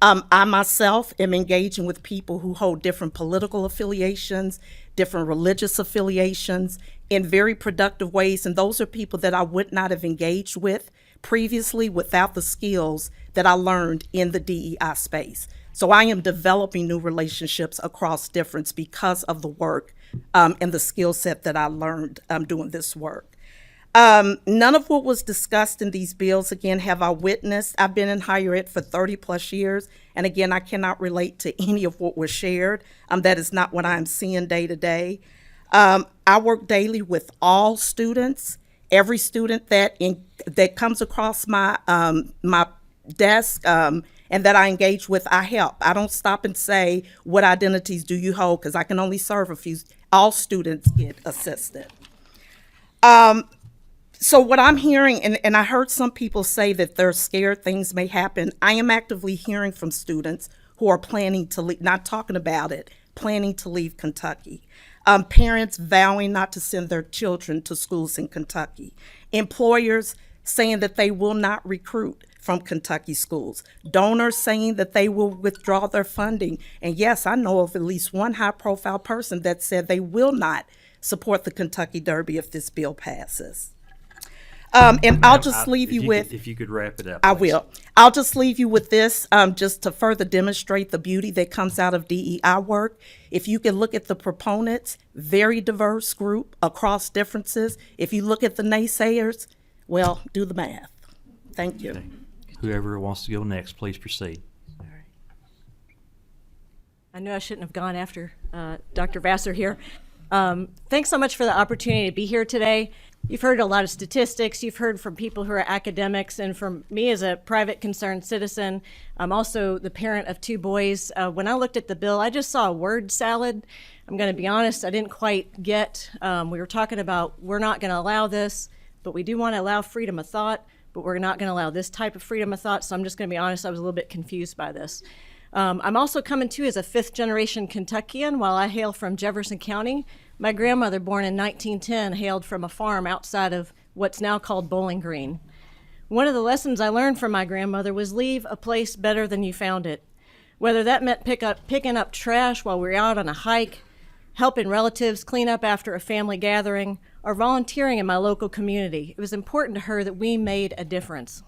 I myself am engaging with people who hold different political affiliations, different religious affiliations in very productive ways, and those are people that I would not have engaged with previously without the skills that I learned in the DEI space. So I am developing new relationships across difference because of the work and the skill set that I learned doing this work. None of what was discussed in these bills, again, have I witnessed. I've been in higher ed for 30 plus years, and again, I cannot relate to any of what was shared. That is not what I'm seeing day to day. I work daily with all students. Every student that comes across my desk and that I engage with, I help. I don't stop and say, what identities do you hold? Because I can only serve a few. All students get assisted. So what I'm hearing, and I heard some people say that they're scared things may happen. I am actively hearing from students who are planning to leave, not talking about it, planning to leave Kentucky. Parents vowing not to send their children to schools in Kentucky. Employers saying that they will not recruit from Kentucky schools. Donors saying that they will withdraw their funding. And yes, I know of at least one high-profile person that said they will not support the Kentucky Derby if this bill passes. And I'll just leave you with... If you could wrap it up, I please. will. I'll just leave you with this, just to further demonstrate the beauty that comes out of DEI work. If you can look at the proponents, very diverse group across differences. If you look at the naysayers, well, do the math. Thank you. Okay. Whoever wants to go next, please proceed. I knew I shouldn't have gone after Dr. Vassar here. Thanks so much for the opportunity to be here today. You've heard a lot of statistics. You've heard from people who are academics, and from me as a private concerned citizen. I'm also the parent of 2 boys. When I looked at the bill, I just saw a word salad. I'm going to be honest, I didn't quite get, we were talking about we're not going to allow this, but we do want to allow freedom of thought, but we're not going to allow this type of freedom of thought. So I'm just going to be honest, I was a little bit confused by this. I'm also coming to as a 5th-generation Kentuckian. While I hail from Jefferson County, my grandmother, born in 1910, hailed from a farm outside of what's now called Bowling Green. One of the lessons I learned from my grandmother was leave a place better than you found it. Whether that meant picking up trash while we were out on a hike, helping relatives clean up after a family gathering, or volunteering in my local community, it was important to her that we made a difference.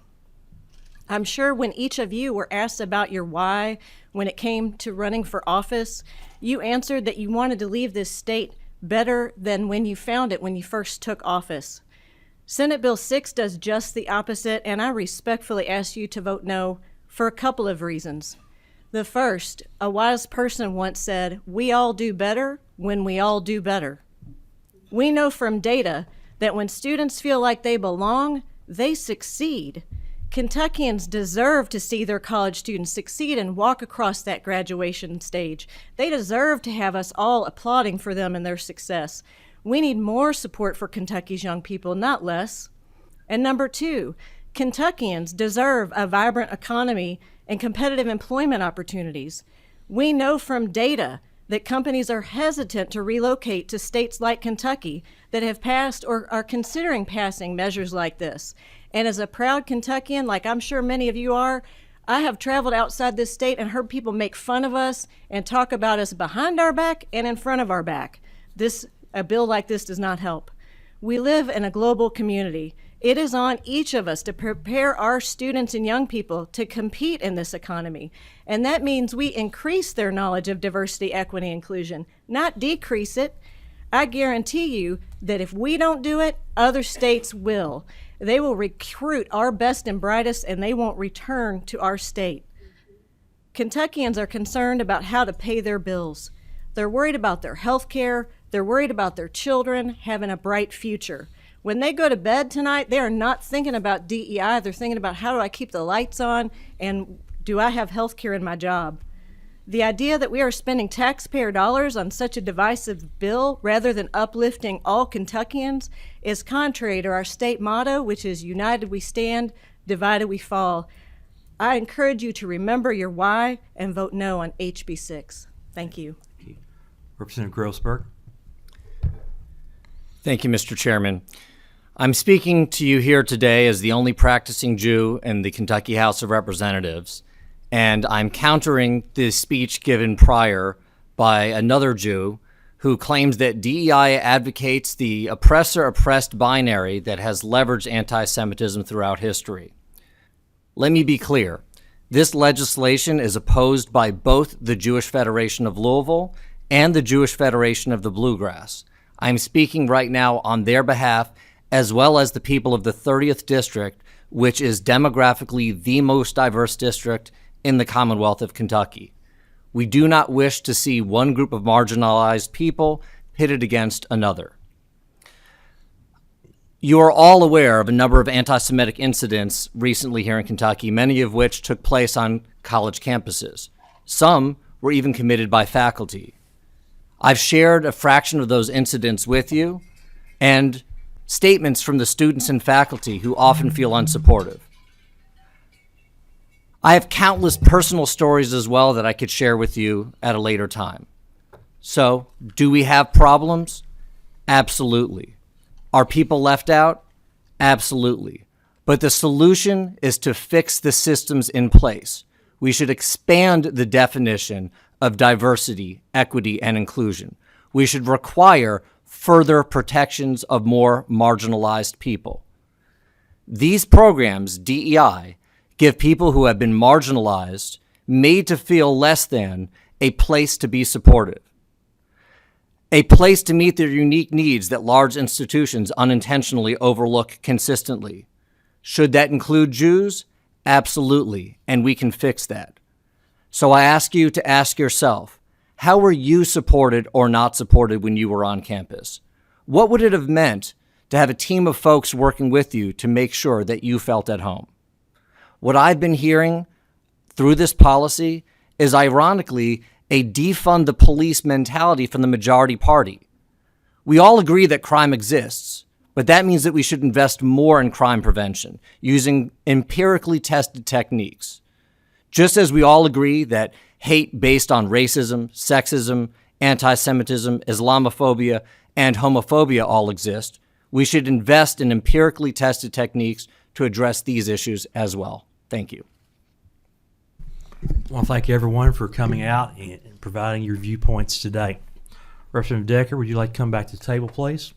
I'm sure when each of you were asked about your why when it came to running for office, you answered that you wanted to leave this state better than when you found it when you first took office. Senate Bill 6 does just the opposite, and I respectfully ask you to vote no for a couple of reasons. The first, a wise person once said, "We all do better when we all do better." We know from data that when students feel like they belong, they succeed. Kentuckians deserve to see their college students succeed and walk across that graduation stage. They deserve to have us all applauding for them and their success. We need more support for Kentucky's young people, not less. And number 2, Kentuckians deserve a vibrant economy and competitive employment opportunities. We know from data that companies are hesitant to relocate to states like Kentucky that have passed or are considering passing measures like this. And as a proud Kentuckian, like I'm sure many of you are, I have traveled outside this state and heard people make fun of us and talk about us behind our back and in front of our back. A bill like this does not help. We live in a global community. It is on each of us to prepare our students and young people to compete in this economy. And that means we increase their knowledge of diversity, equity, inclusion, not decrease it. I guarantee you that if we don't do it, other states will. They will recruit our best and brightest, and they won't return to our state. Kentuckians are concerned about how to pay their bills. They're worried about their health care. They're worried about their children having a bright future. When they go to bed tonight, they are not thinking about DEI. They're thinking about, how do I keep the lights on, and do I have health care in my job? The idea that we are spending taxpayer dollars on such a divisive bill rather than uplifting all Kentuckians is contrary to our state motto, which is united we stand, divided we fall. I encourage you to remember your why and vote no on HB 6. Thank you. Representative Grossberg. Thank you, Mr. Chairman. I'm speaking to you here today as the only practicing Jew in the Kentucky House of Representatives, and I'm countering the speech given prior by another Jew who claims that DEI advocates the oppressor-oppressed binary that has leveraged anti-Semitism throughout history. Let me be clear. This legislation is opposed by both the Jewish Federation of Louisville and the Jewish Federation of the Bluegrass. I'm speaking right now on their behalf, as well as the people of the 30th District, which is demographically the most diverse district in the Commonwealth of Kentucky. We do not wish to see one group of marginalized people pitted against another. You are all aware of a number of anti-Semitic incidents recently here in Kentucky, many of which took place on college campuses. Some were even committed by faculty. I've shared a fraction of those incidents with you, and statements from the students and faculty who often feel unsupportive. I have countless personal stories as well that I could share with you at a later time. So, do we have problems? Absolutely. Are people left out? Absolutely. But the solution is to fix the systems in place. We should expand the definition of diversity, equity, and inclusion. We should require further protections of more marginalized people. These programs, DEI, give people who have been marginalized, made to feel less than, a place to be supported, a place to meet their unique needs that large institutions unintentionally overlook consistently. Should that include Jews? Absolutely, and we can fix that. So I ask you to ask yourself, how were you supported or not supported when you were on campus? What would it have meant to have a team of folks working with you to make sure that you felt at home? What I've been hearing through this policy is ironically a defund the police mentality from the majority party. We all agree that crime exists, but that means that we should invest more in crime prevention using empirically tested techniques. Just as we all agree that hate based on racism, sexism, anti-Semitism, Islamophobia, and homophobia all exist, we should invest in empirically tested techniques to address these issues as well. Thank you. I want to thank everyone for coming out and providing your viewpoints today. Representative Decker, would you like to come back to the table, please?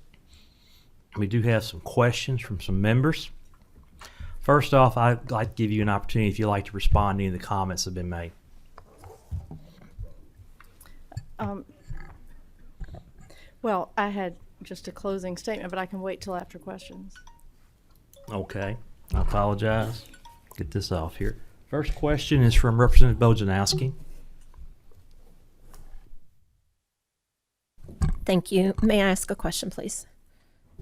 We do have some questions from some members. First off, I'd like to give you an opportunity if you'd like to respond to any of the comments that have been made. Well, I had just a closing statement, but I can wait till after questions. Okay, I apologize. Get this off here. First question is from Representative Bojanowski. Thank you. May I ask a question, please?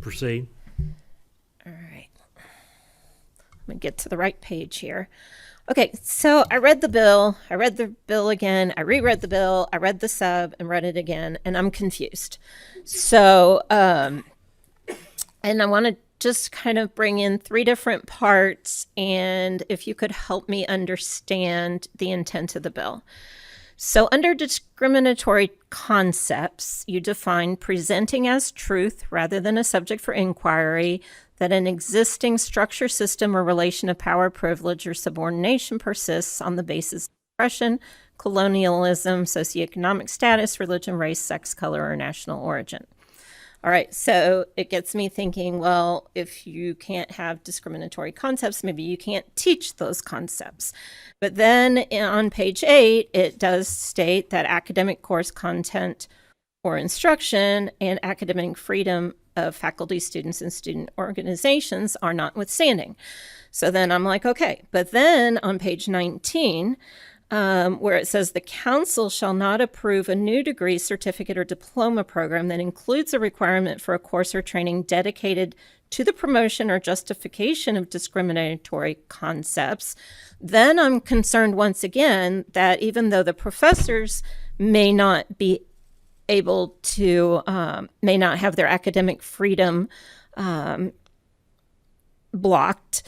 Proceed. All right. I'm going to get to the right page here. Okay, so I read the bill. I read the bill again. I reread the bill. I read the sub and read it again, and I'm confused. So, and I want to just kind of bring in three different parts, and if you could help me understand the intent of the bill. So under discriminatory concepts, you define presenting as truth rather than a subject for inquiry that an existing structure, system, or relation of power, privilege, or subordination persists on the basis of oppression, colonialism, socioeconomic status, religion, race, sex, color, or national origin. All right, so it gets me thinking, well, if you can't have discriminatory concepts, maybe you can't teach those concepts. But then on page 8, it does state that academic course content or instruction and academic freedom of faculty, students, and student organizations are notwithstanding. So then I'm like, okay. But then on page 19, where it says the council shall not approve a new degree, certificate, or diploma program that includes a requirement for a course or training dedicated to the promotion or justification of discriminatory concepts, then I'm concerned once again that even though the professors may not be able to, may not have their academic freedom blocked,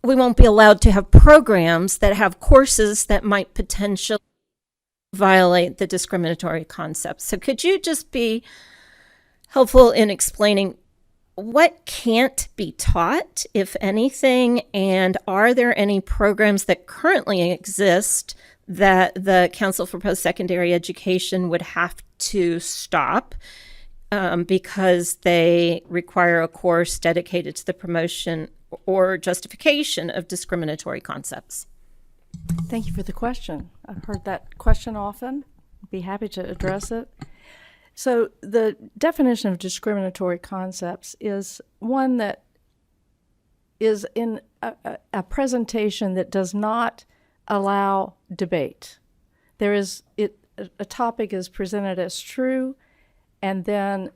we won't be allowed to have programs that have courses that might potentially violate the discriminatory concepts. So could you just be helpful in explaining what can't be taught, if anything, and are there any programs that currently exist that the Council for Post-Secondary Education would have to stop because they require a course dedicated to the promotion or justification of discriminatory concepts? Thank you for the question. I've heard that question often. Be happy to address it. So the definition of discriminatory concepts is one that is in a presentation that does not allow debate. There is a topic is presented as true, and then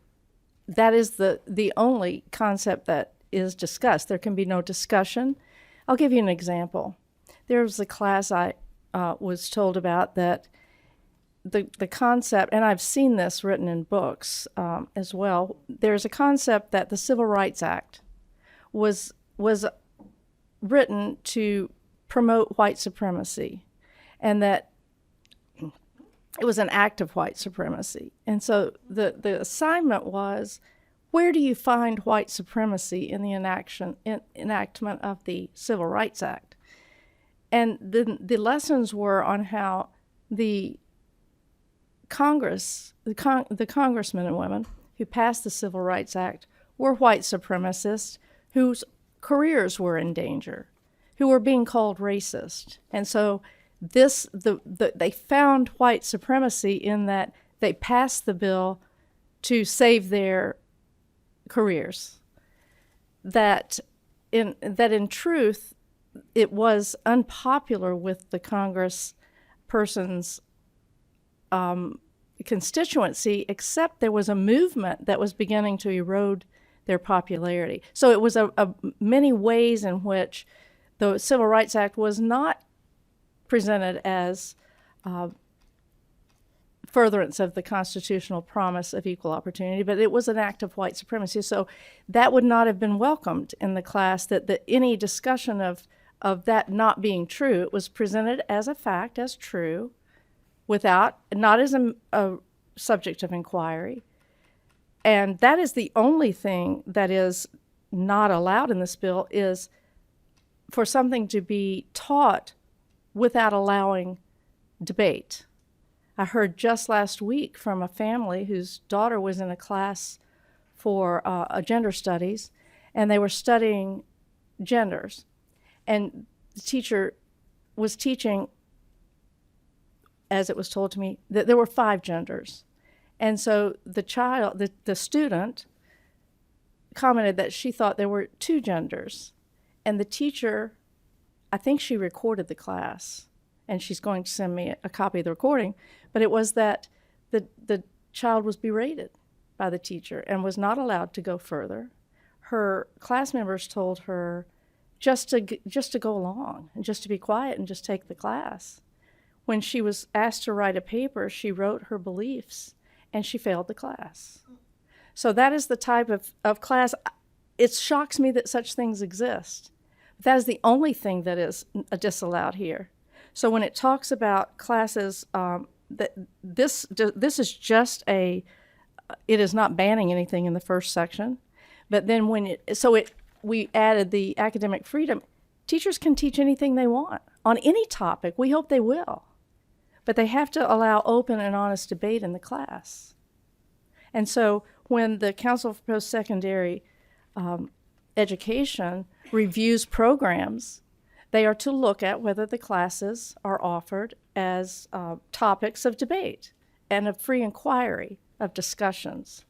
that is the only concept that is discussed. There can be no discussion. I'll give you an example. There was a class I was told about that the concept, and I've seen this written in books as well, there's a concept that the Civil Rights Act was written to promote white supremacy, and that it was an act of white supremacy. And so the assignment was, where do you find white supremacy in the enactment of the Civil Rights Act? And the lessons were on how the Congress, the congressmen and women who passed the Civil Rights Act were white supremacists whose careers were in danger, who were being called racist. And so they found white supremacy in that they passed the bill to save their careers. That in truth, it was unpopular with the Congress person's constituency, except there was a movement that was beginning to erode their popularity. So it was many ways in which the Civil Rights Act was not presented as furtherance of the constitutional promise of equal opportunity, but it was an act of white supremacy. So that would not have been welcomed in the class, that any discussion of that not being true. It was presented as a fact, as true, not as a subject of inquiry. And that is the only thing that is not allowed in this bill, is for something to be taught without allowing debate. I heard just last week from a family whose daughter was in a class for gender studies, and they were studying genders. And the teacher was teaching, as it was told to me, that there were 5 genders. And so the student commented that she thought there were 2 genders. And the teacher, I think she recorded the class, and she's going to send me a copy of the recording, but it was that the child was berated by the teacher and was not allowed to go further. Her class members told her just to go along and just to be quiet and just take the class. When she was asked to write a paper, she wrote her beliefs, and she failed the class. So that is the type of class. It shocks me that such things exist. That is the only thing that is disallowed here. So when it talks about classes, that this is just it is not banning anything in the first section, But then we added the academic freedom. Teachers can teach anything they want on any topic. We hope they will. But they have to allow open and honest debate in the class. And so when the Council for Post-Secondary Education reviews programs, they are to look at whether the classes are offered as topics of debate and of free inquiry, of discussions.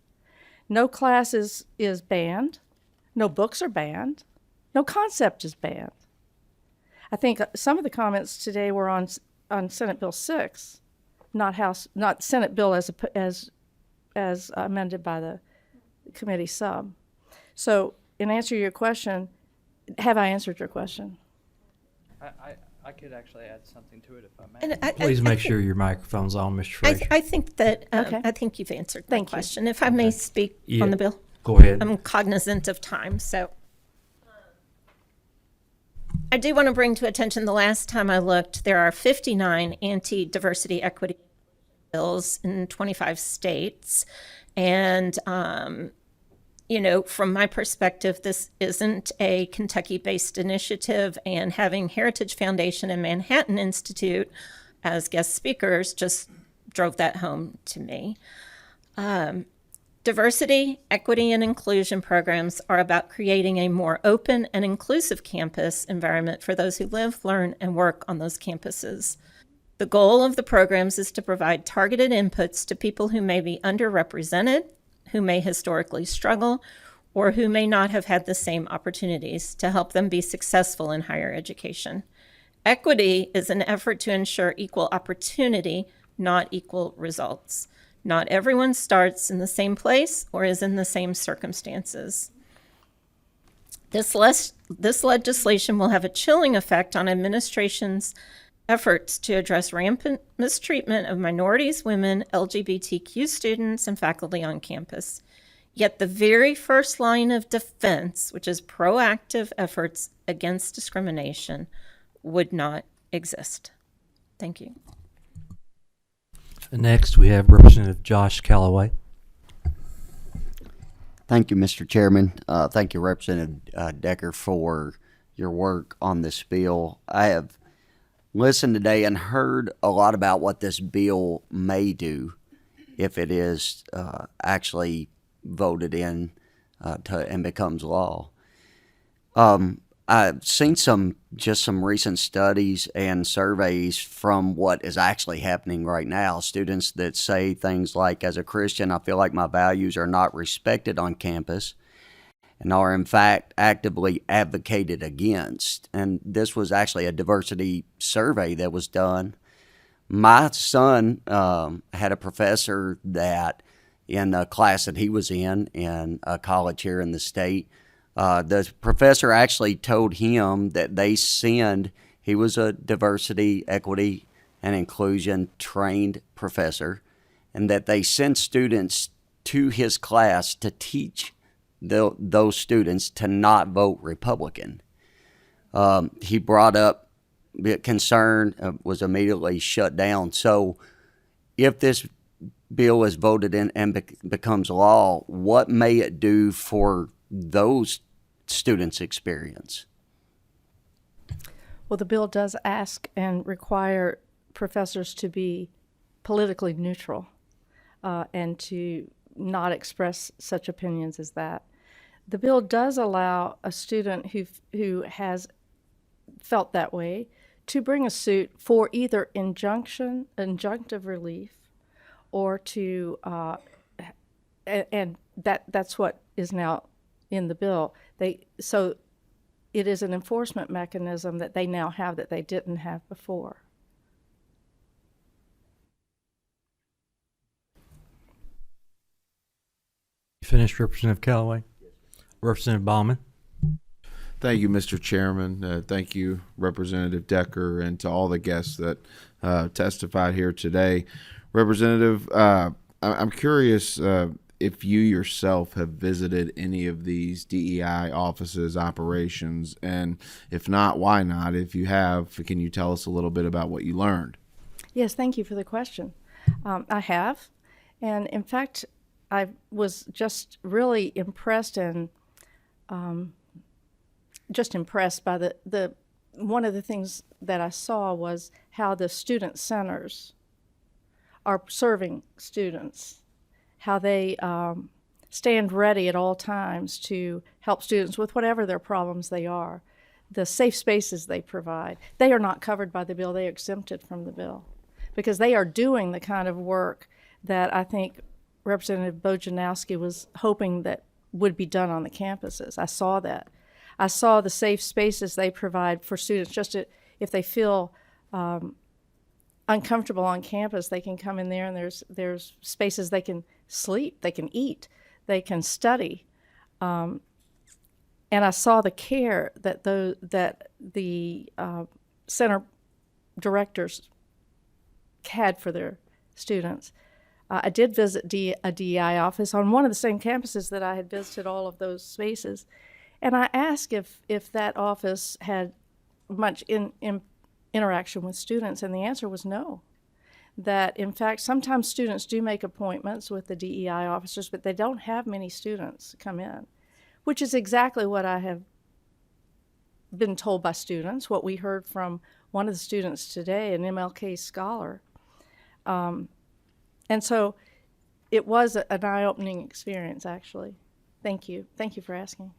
No class is banned. No books are banned. No concept is banned. I think some of the comments today were on Senate Bill 6, not Senate Bill as amended by the committee sub. So in answer to your question, have I answered your question? I could actually add something to it if I may. And Please make sure your microphone's on, Mr. Frazier. I think that Okay. I think you've answered my question. If I may speak Yeah, on the bill, go ahead. I'm cognizant of time, so I do want to bring to attention. The last time I looked, there are 59 anti-diversity equity bills in 25 states, and from my perspective, this isn't a Kentucky-based initiative, and having Heritage Foundation and Manhattan Institute as guest speakers just drove that home to me. Diversity, equity, and inclusion programs are about creating a more open and inclusive campus environment for those who live, learn, and work on those campuses. The goal of the programs is to provide targeted inputs to people who may be underrepresented, who may historically struggle, or who may not have had the same opportunities to help them be successful in higher education. Equity is an effort to ensure equal opportunity, not equal results. Not everyone starts in the same place or is in the same circumstances. This legislation will have a chilling effect on administration's efforts to address rampant mistreatment of minorities, women, LGBTQ students, and faculty on campus. Yet the very first line of defense, which is proactive efforts against discrimination, would not exist. Thank you. Next, we have Representative Josh Callaway. Thank you, Mr. Chairman. Thank you, Representative Decker, for your work on this bill. I have listened today and heard a lot about what this bill may do if it is actually voted in and becomes law. I've seen some recent studies and surveys from what is actually happening right now. Students that say things like, as a Christian, I feel like my values are not respected on campus and are in fact actively advocated against. And this was actually a diversity survey that was done. My son had a professor that in a class that he was in a college here in the state, the professor actually told him that he was a diversity, equity, and inclusion trained professor, and that they send students to his class to teach those students to not vote Republican. He brought up the concern, was immediately shut down. So if this bill is voted in and becomes law, what may it do for those students' experience? Well, the bill does ask and require professors to be politically neutral and to not express such opinions as that. The bill does allow a student who has felt that way to bring a suit for either injunctive relief, or to and that's what is now in the bill. So it is an enforcement mechanism that they now have that they didn't have before. You finished, Representative Callaway? Representative Bauman? Thank you, Mr. Chairman. Thank you, Representative Decker, and to all the guests that testified here today. Representative, I'm curious if you yourself have visited any of these DEI offices, operations, and if not, why not? If you have, can you tell us a little bit about what you learned? Yes, thank you for the question. I have, and in fact, I was just really impressed and just impressed by the one of the things that I saw was how the student centers are serving students, how they stand ready at all times to help students with whatever their problems they are. The safe spaces they provide, they are not covered by the bill, they are exempted from the bill because they are doing the kind of work that I think Representative Bojanowski was hoping that would be done on the campuses. I saw that. I saw the safe spaces they provide for students just to, if they feel uncomfortable on campus, they can come in there and there's spaces they can sleep, they can eat, they can study. And I saw the care that the center directors had for their students. I did visit a DEI office on one of the same campuses that I had visited all of those spaces. And I asked if that office had much interaction with students, and the answer was no. That, in fact, sometimes students do make appointments with the DEI officers, but they don't have many students come in, which is exactly what I have been told by students, what we heard from one of the students today, an MLK scholar. And so it was an eye-opening experience, actually. Thank you. Thank you for asking.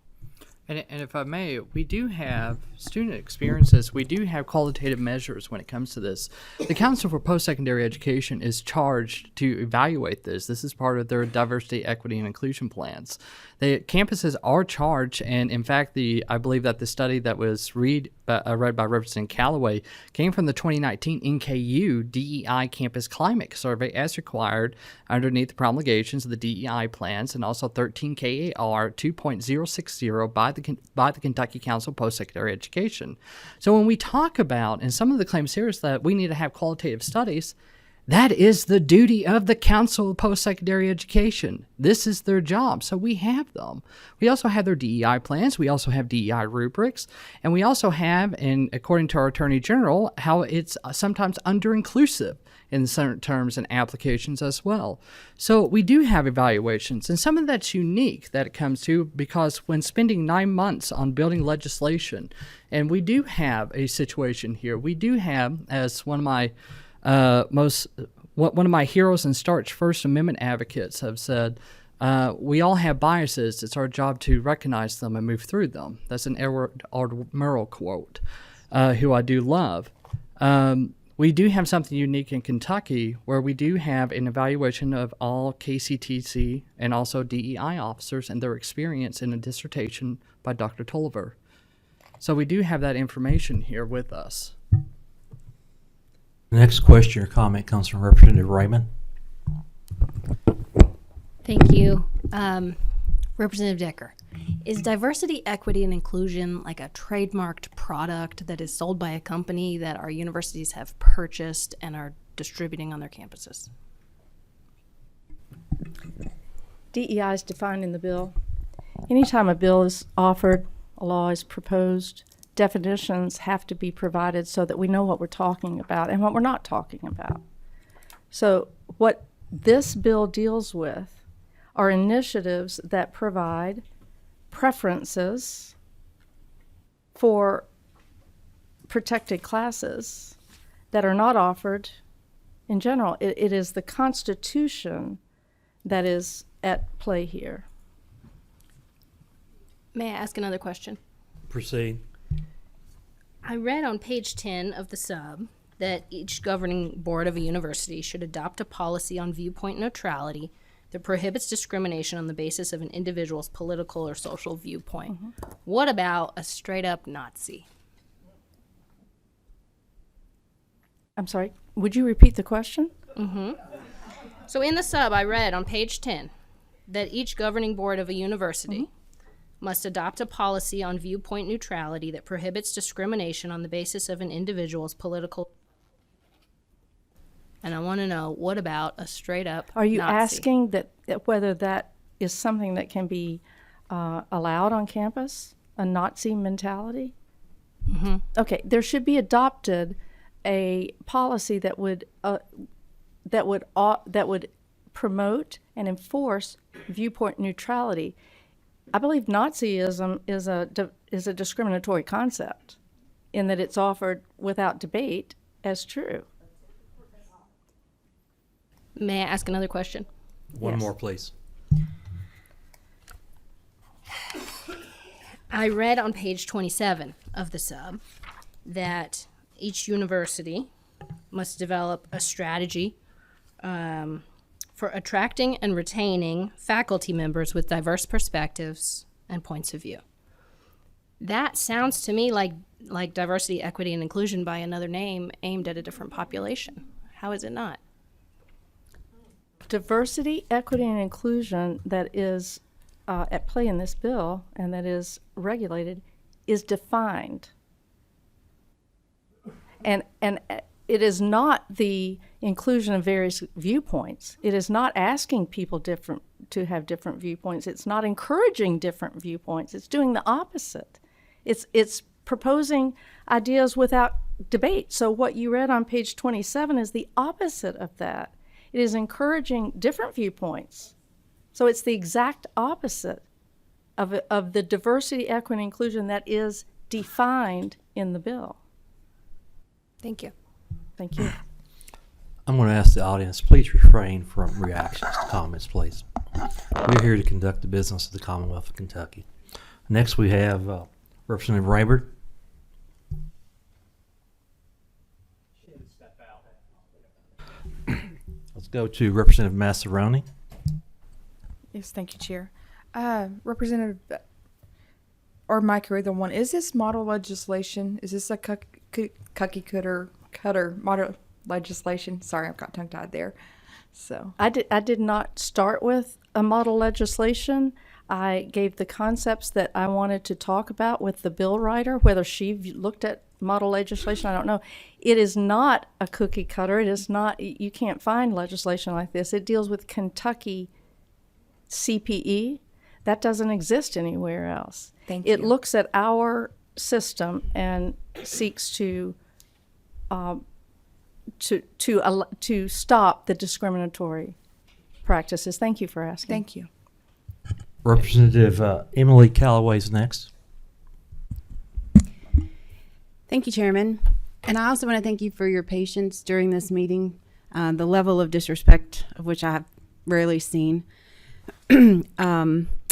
And if I may, we do have student experiences. We do have qualitative measures when it comes to this. The Council for Post-Secondary Education is charged to evaluate this. This is part of their diversity, equity, and inclusion plans. The campuses are charged, and in fact, I believe that the study that was read by Representative Callaway came from the 2019 NKU DEI Campus Climate Survey as required underneath the promulgations of the DEI plans and also 13 KAR 2.060 by the Kentucky Council of Post-Secondary Education. So when we talk about, and some of the claims here is that we need to have qualitative studies, that is the duty of the Council of Post-Secondary Education. This is their job, so we have them. We also have their DEI plans. We also have DEI rubrics. And we also have, and according to our Attorney General, how it's sometimes under-inclusive in certain terms and applications as well. So we do have evaluations, and some of that's unique that it comes to because when spending 9 months on building legislation, and we do have a situation here, we do have, as one of my one of my heroes and starch First Amendment advocates have said, we all have biases. It's our job to recognize them and move through them. That's an Edward Murrow quote, who I do love. We do have something unique in Kentucky where we do have an evaluation of all KCTC and also DEI officers and their experience in a dissertation by Dr. Tolliver. So we do have that information here with us. The next question or comment comes from Representative Raymond. Thank you. Representative Decker, is diversity, equity, and inclusion like a trademarked product that is sold by a company that our universities have purchased and are distributing on their campuses? DEI is defined in the bill. Anytime a bill is offered, a law is proposed, definitions have to be provided so that we know what we're talking about and what we're not talking about. So what this bill deals with are initiatives that provide preferences for protected classes that are not offered in general. It is the Constitution that is at play here. May I ask another question? Proceed. I read on page 10 of the sub that each governing board of a university should adopt a policy on viewpoint neutrality that prohibits discrimination on the basis of an individual's political or social viewpoint. Mm-hmm. What about a straight-up Nazi? I'm sorry, would you repeat the question? Mm-hmm. So in the sub, I read on page 10 that each governing board of a university must adopt a policy on viewpoint neutrality that prohibits discrimination on the basis of an individual's political. And I want to know, what about a straight-up Are you Nazi? asking that whether that is something that can be allowed on campus, a Nazi mentality? Mm-hmm. Okay, there should be adopted a policy that would promote and enforce viewpoint neutrality. I believe Nazism is a discriminatory concept in that it's offered without debate as true. May I ask another question? One Yes. more, please. I read on page 27 of the sub that each university must develop a strategy for attracting and retaining faculty members with diverse perspectives and points of view. That sounds to me like diversity, equity, and inclusion by another name aimed at a different population. How is it not? Diversity, equity, and inclusion that is at play in this bill and that is regulated is defined. And it is not the inclusion of various viewpoints. It is not asking people to have different viewpoints. It's not encouraging different viewpoints. It's doing the opposite. It's proposing ideas without debate. So what you read on page 27 is the opposite of that. It is encouraging different viewpoints. So it's the exact opposite of the diversity, equity, and inclusion that is defined in the bill. Thank you. Thank you. I'm going to ask the audience, please refrain from reactions to comments, please. We're here to conduct the business of the Commonwealth of Kentucky. Next, we have Representative Raybert. Let's go to Representative Massaroni. Yes, thank you, Chair. Representative, or Mike, or either one, is this model legislation, is this a cookie cutter model legislation? Sorry, I've got tongue-tied there. So I did not start with a model legislation. I gave the concepts that I wanted to talk about with the bill writer. Whether she looked at model legislation, I don't know. It is not a cookie cutter. It is not, you can't find legislation like this. It deals with Kentucky CPE. That doesn't exist anywhere else. Thank you. It looks at our system and seeks to stop the discriminatory practices. Thank you for asking. Thank you. Representative Emily Callaway is next. Thank you, Chairman. And I also want to thank you for your patience during this meeting, the level of disrespect of which I have rarely seen,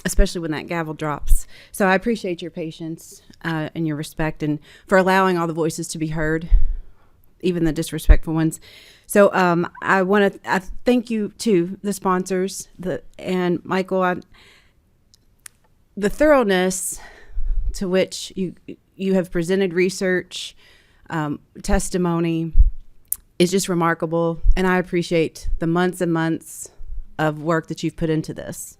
especially when that gavel drops. So I appreciate your patience and your respect and for allowing all the voices to be heard, even the disrespectful ones. So I want to thank you to the sponsors and Michael, the thoroughness to which you have presented research, testimony is just remarkable, and I appreciate the months and months of work that you've put into this.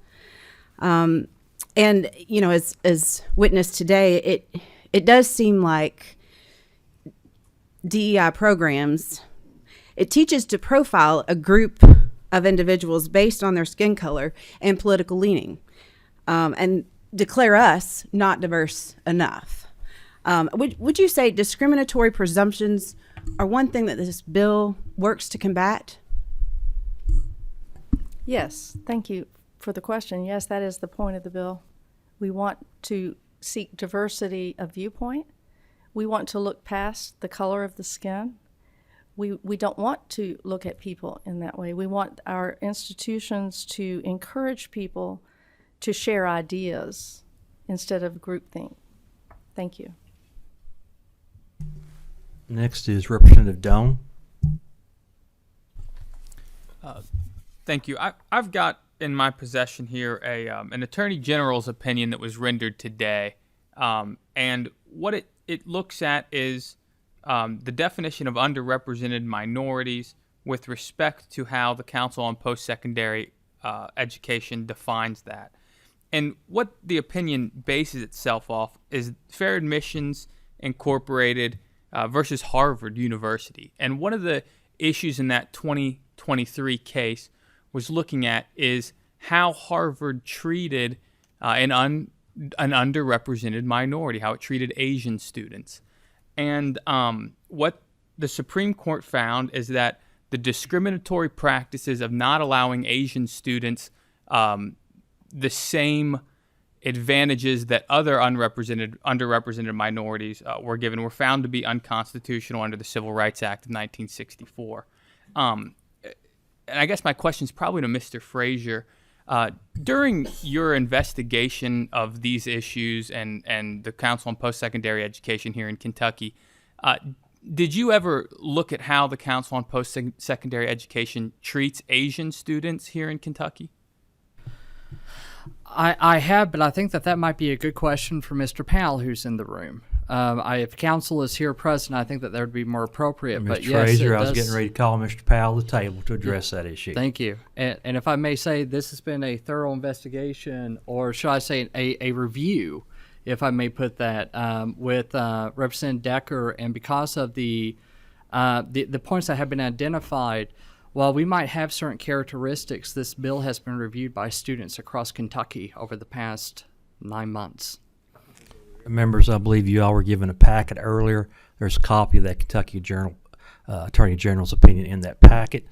And you know, as witnessed today, it does seem like DEI programs, it teaches to profile a group of individuals based on their skin color and political leaning, and declare us not diverse enough. Would you say discriminatory presumptions are one thing that this bill works to combat? Yes, thank you for the question. Yes, that is the point of the bill. We want to seek diversity of viewpoint. We want to look past the color of the skin. We don't want to look at people in that way. We want our institutions to encourage people to share ideas instead of groupthink. Thank you. Next is Representative Doan. Thank you. I've got in my possession here an Attorney General's opinion that was rendered today. And what it looks at is the definition of underrepresented minorities with respect to how the Council on Post-Secondary Education defines that. And what the opinion bases itself off is Fair Admissions Incorporated versus Harvard University. And one of the issues in that 2023 case was looking at is how Harvard treated an underrepresented minority, how it treated Asian students. And what the Supreme Court found is that the discriminatory practices of not allowing Asian students the same advantages that other underrepresented minorities were given were found to be unconstitutional under the Civil Rights Act of 1964. And I guess my question is probably to Mr. Frazier. During your investigation of these issues and the Council on Post-Secondary Education here in Kentucky, did you ever look at how the Council on Post-Secondary Education treats Asian students here in Kentucky? I have, but I think that might be a good question for Mr. Powell, who's in the room. If council is here present, I think that would be more appropriate. But Mr. yes, Frazier, it I was does- getting ready to call Mr. Powell to the table to address that issue. Thank you. And if I may say, this has been a thorough investigation, or should I say a review, if I may put that, with Representative Decker. And because of the points that have been identified, while we might have certain characteristics, this bill has been reviewed by students across Kentucky over the past 9 months. Members, I believe you all were given a packet earlier. There's a copy of that Kentucky Attorney General's opinion in that packet.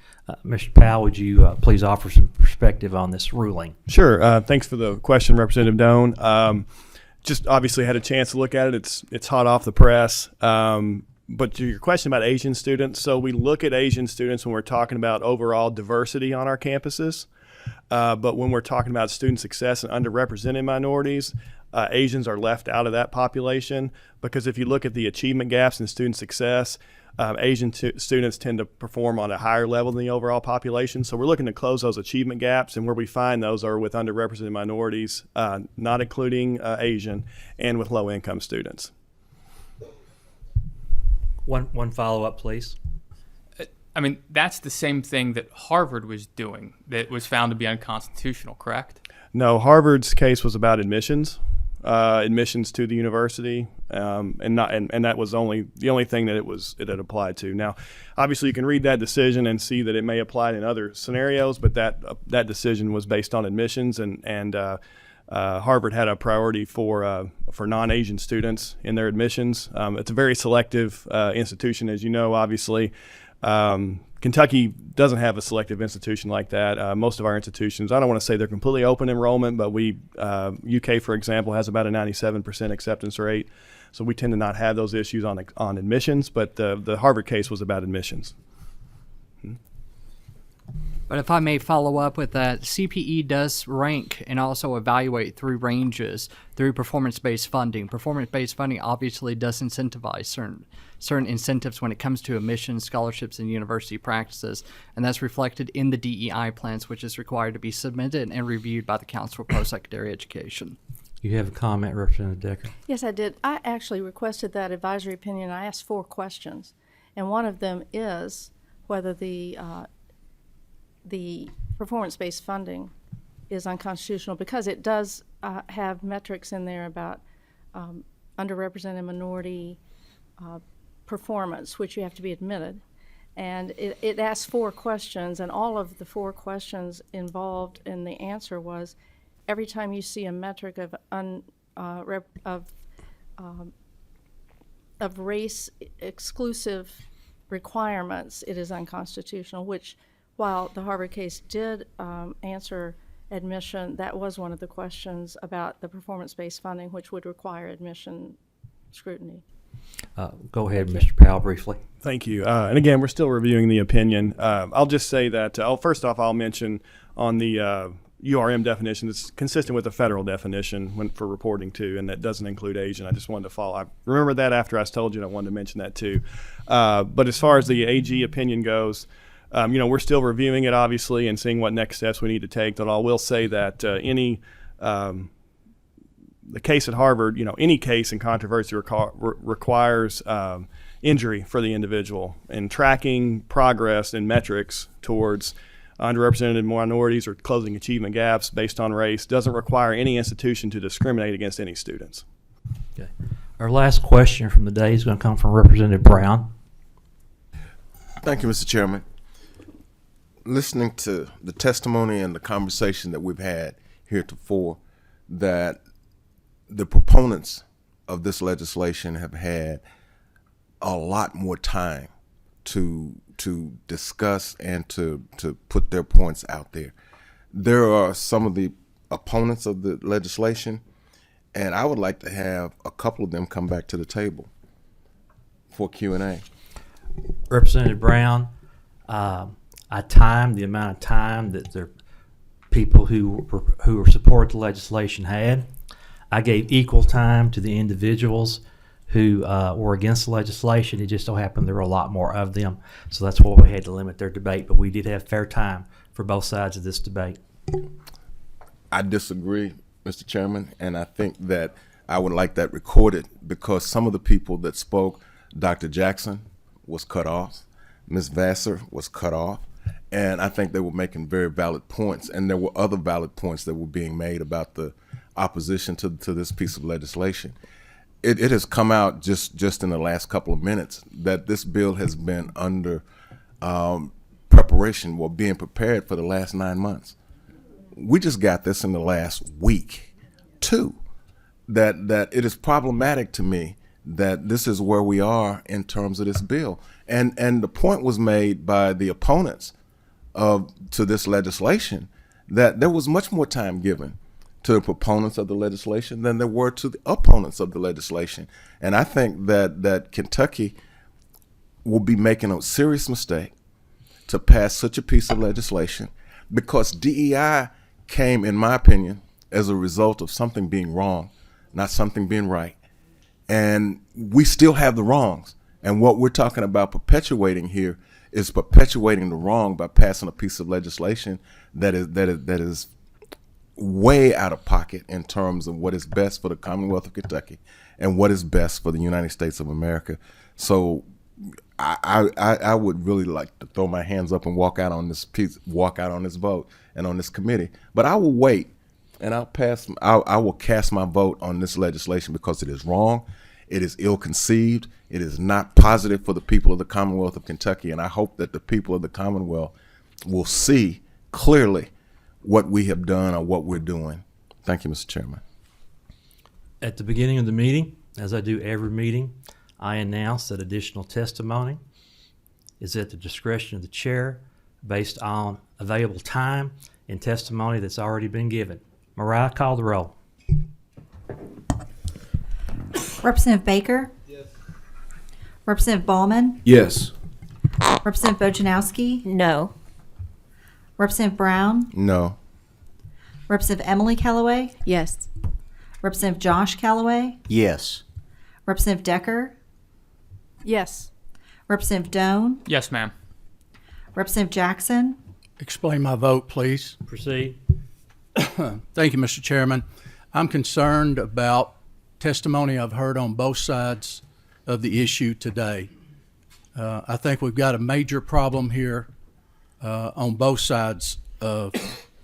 Mr. Powell, would you please offer some perspective on this ruling? Sure. Thanks for the question, Representative Doan. Just obviously had a chance to look at it. It's hot off the press. But to your question about Asian students, so we look at Asian students when we're talking about overall diversity on our campuses. But when we're talking about student success and underrepresented minorities, Asians are left out of that population, because if you look at the achievement gaps in student success, Asian students tend to perform on a higher level than the overall population. So we're looking to close those achievement gaps, and where we find those are with underrepresented minorities, not including Asian, and with low-income students. One follow-up, please. I mean, that's the same thing that Harvard was doing that was found to be unconstitutional, correct? No, Harvard's case was about admissions to the university, and that was the only thing that it had applied to. Now, obviously, you can read that decision and see that it may apply in other scenarios, but that decision was based on admissions, and Harvard had a priority for non-Asian students in their admissions. It's a very selective institution, as you know, obviously. Kentucky doesn't have a selective institution like that. Most of our institutions, I don't want to say they're completely open enrollment, but UK, for example, has about a 97% acceptance rate. So we tend to not have those issues on admissions, but the Harvard case was about admissions. But if I may follow up with that, CPE does rank and also evaluate through ranges through performance-based funding. Performance-based funding obviously does incentivize certain incentives when it comes to admissions, scholarships, and university practices, and that's reflected in the DEI plans, which is required to be submitted and reviewed by the Council for Post-Secondary Education. You have a comment, Representative Decker? Yes, I did. I actually requested that advisory opinion. I asked 4 questions, and one of them is whether the performance-based funding is unconstitutional, because it does have metrics in there about underrepresented minority performance, which you have to be admitted. And it asks 4 questions, and all of the 4 questions involved in the answer was, every time you see a metric of race exclusive requirements, it is unconstitutional, which, while the Harvard case did answer admission, that was one of the questions about the performance-based funding, which would require admission scrutiny. Go ahead, Mr. Powell, briefly. Thank you. And again, we're still reviewing the opinion. I'll just say that, first off, I'll mention on the URM definition, it's consistent with the federal definition for reporting too, and that doesn't include Asian. I just wanted to follow. I remember that after I told you, and I wanted to mention that too. But as far as the AG opinion goes, we're still reviewing it, obviously, and seeing what next steps we need to take. But I will say that the case at Harvard, any case in controversy requires injury for the individual, and tracking progress and metrics towards underrepresented minorities or closing achievement gaps based on race doesn't require any institution to discriminate against any students. Okay. Our last question from the day is going to come from Representative Brown. Thank you, Mr. Chairman. Listening to the testimony and the conversation that we've had heretofore, that the proponents of this legislation have had a lot more time to discuss and to put their points out there. There are some of the opponents of the legislation and I would like to have a couple of them come back to the table for Q&A. Representative Brown, I timed the amount of time that the people who support the legislation had. I gave equal time to the individuals who were against the legislation. It just so happened there were a lot more of them, so that's why we had to limit their debate. But we did have fair time for both sides of this debate. I disagree, Mr. Chairman, and I think that I would like that recorded because some of the people that spoke, Dr. Jackson was cut off, Ms. Vassar was cut off, and I think they were making very valid points, and there were other valid points that were being made about the opposition to this piece of legislation. It has come out just in the last couple of minutes that this bill has been under preparation or being prepared for the last 9 months. We just got this in the last week, too. That it is problematic to me that this is where we are in terms of this bill. And the point was made by the opponents to this legislation that there was much more time given to the proponents of the legislation than there were to the opponents of the legislation. And I think that Kentucky will be making a serious mistake to pass such a piece of legislation because DEI came, in my opinion, as a result of something being wrong, not something being right. And we still have the wrongs. And what we're talking about perpetuating here is perpetuating the wrong by passing a piece of legislation that is way out of pocket in terms of what is best for the Commonwealth of Kentucky and what is best for the United States of America. So I would really like to throw my hands up and walk out on this vote and on this committee. But I will wait and I will cast my vote on this legislation because it is wrong. It is ill-conceived. It is not positive for the people of the Commonwealth of Kentucky. And I hope that the people of the Commonwealth will see clearly what we have done or what we're doing. Thank you, Mr. Chairman. At the beginning of the meeting, as I do every meeting, I announce that additional testimony is at the discretion of the chair based on available time and testimony that's already been given. Mariah, call the roll. Representative Baker? Yes. Representative Ballman? Yes. Representative Bojanowski? No. Representative Brown? No. Representative Emily Callaway? Yes. Representative Josh Callaway? Yes. Representative Decker? Yes. Representative Doan? Yes, ma'am. Representative Jackson? Explain my vote, please. Proceed. Thank you, Mr. Chairman. I'm concerned about testimony I've heard on both sides of the issue today. I think we've got a major problem here on both sides of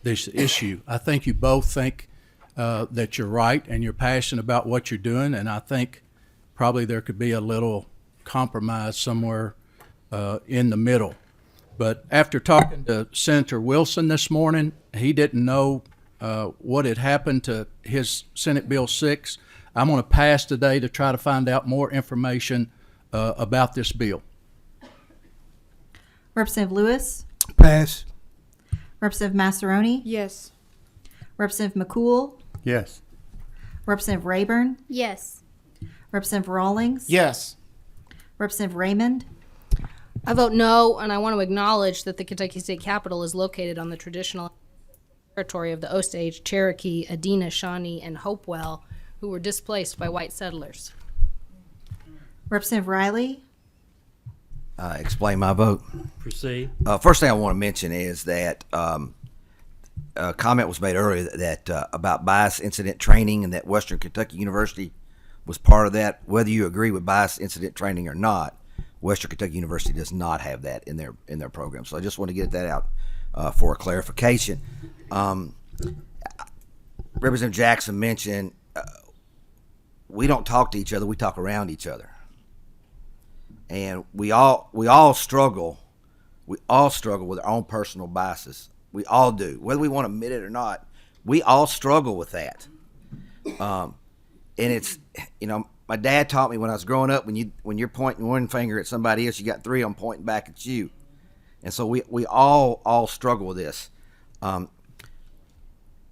this issue. I think you both think that you're right and you're passionate about what you're doing, and I think probably there could be a little compromise somewhere in the middle. But after talking to Senator Wilson this morning, he didn't know what had happened to his Senate Bill 6. I'm going to pass today to try to find out more information about this bill. Representative Lewis? Pass. Representative Massaroni? Yes. Representative McCool? Yes. Representative Rayburn? Yes. Representative Rawlings? Yes. Representative Raymond? I vote no, and I want to acknowledge that the Kentucky State Capitol is located on the traditional territory of the Osage, Cherokee, Adena, Shawnee, and Hopewell, who were displaced by white settlers. Representative Riley? Explain my vote. Proceed. First thing I want to mention is that a comment was made earlier that about bias incident training and that Western Kentucky University was part of that. Whether you agree with bias incident training or not, Western Kentucky University does not have that in their program. So I just want to get that out for a clarification. Representative Jackson mentioned we don't talk to each other; we talk around each other, and we all struggle. We all struggle with our own personal biases. We all do, whether we want to admit it or not. We all struggle with that, and it's my dad taught me when I was growing up, when you're pointing one finger at somebody else, you got three of them pointing back at you. And so we all struggle with this.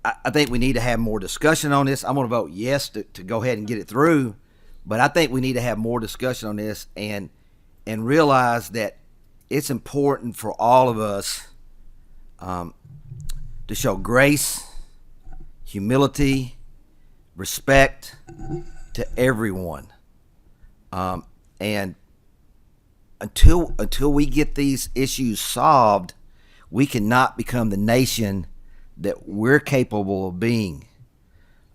I think we need to have more discussion on this. I'm going to vote yes to go ahead and get it through, but I think we need to have more discussion on this and realize that it's important for all of us to show grace, humility, respect to everyone. And until we get these issues solved, we cannot become the nation that we're capable of being.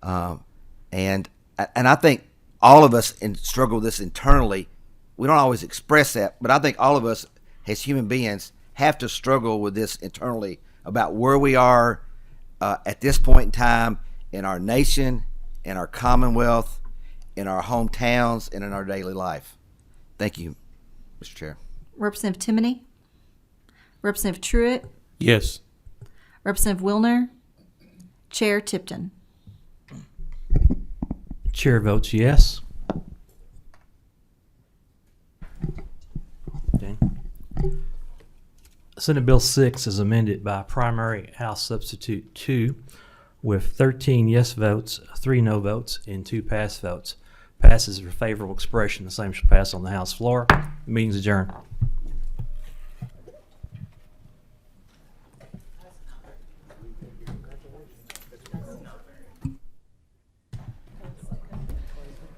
And I think all of us struggle with this internally. We don't always express that, but I think all of us as human beings have to struggle with this internally about where we are at this point in time in our nation, in our commonwealth, in our hometowns, and in our daily life. Thank you, Mr. Chair. Representative Timoney? Representative Truitt? Yes. Representative Wilner? Chair Tipton? Chair votes yes. Okay. Senate Bill 6 is amended by primary House Substitute 2 with 13 yes votes, 3 no votes, and 2 pass votes. Passes for favorable expression. The same shall pass on the House floor. The meeting's adjourned.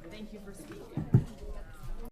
Thank you for speaking.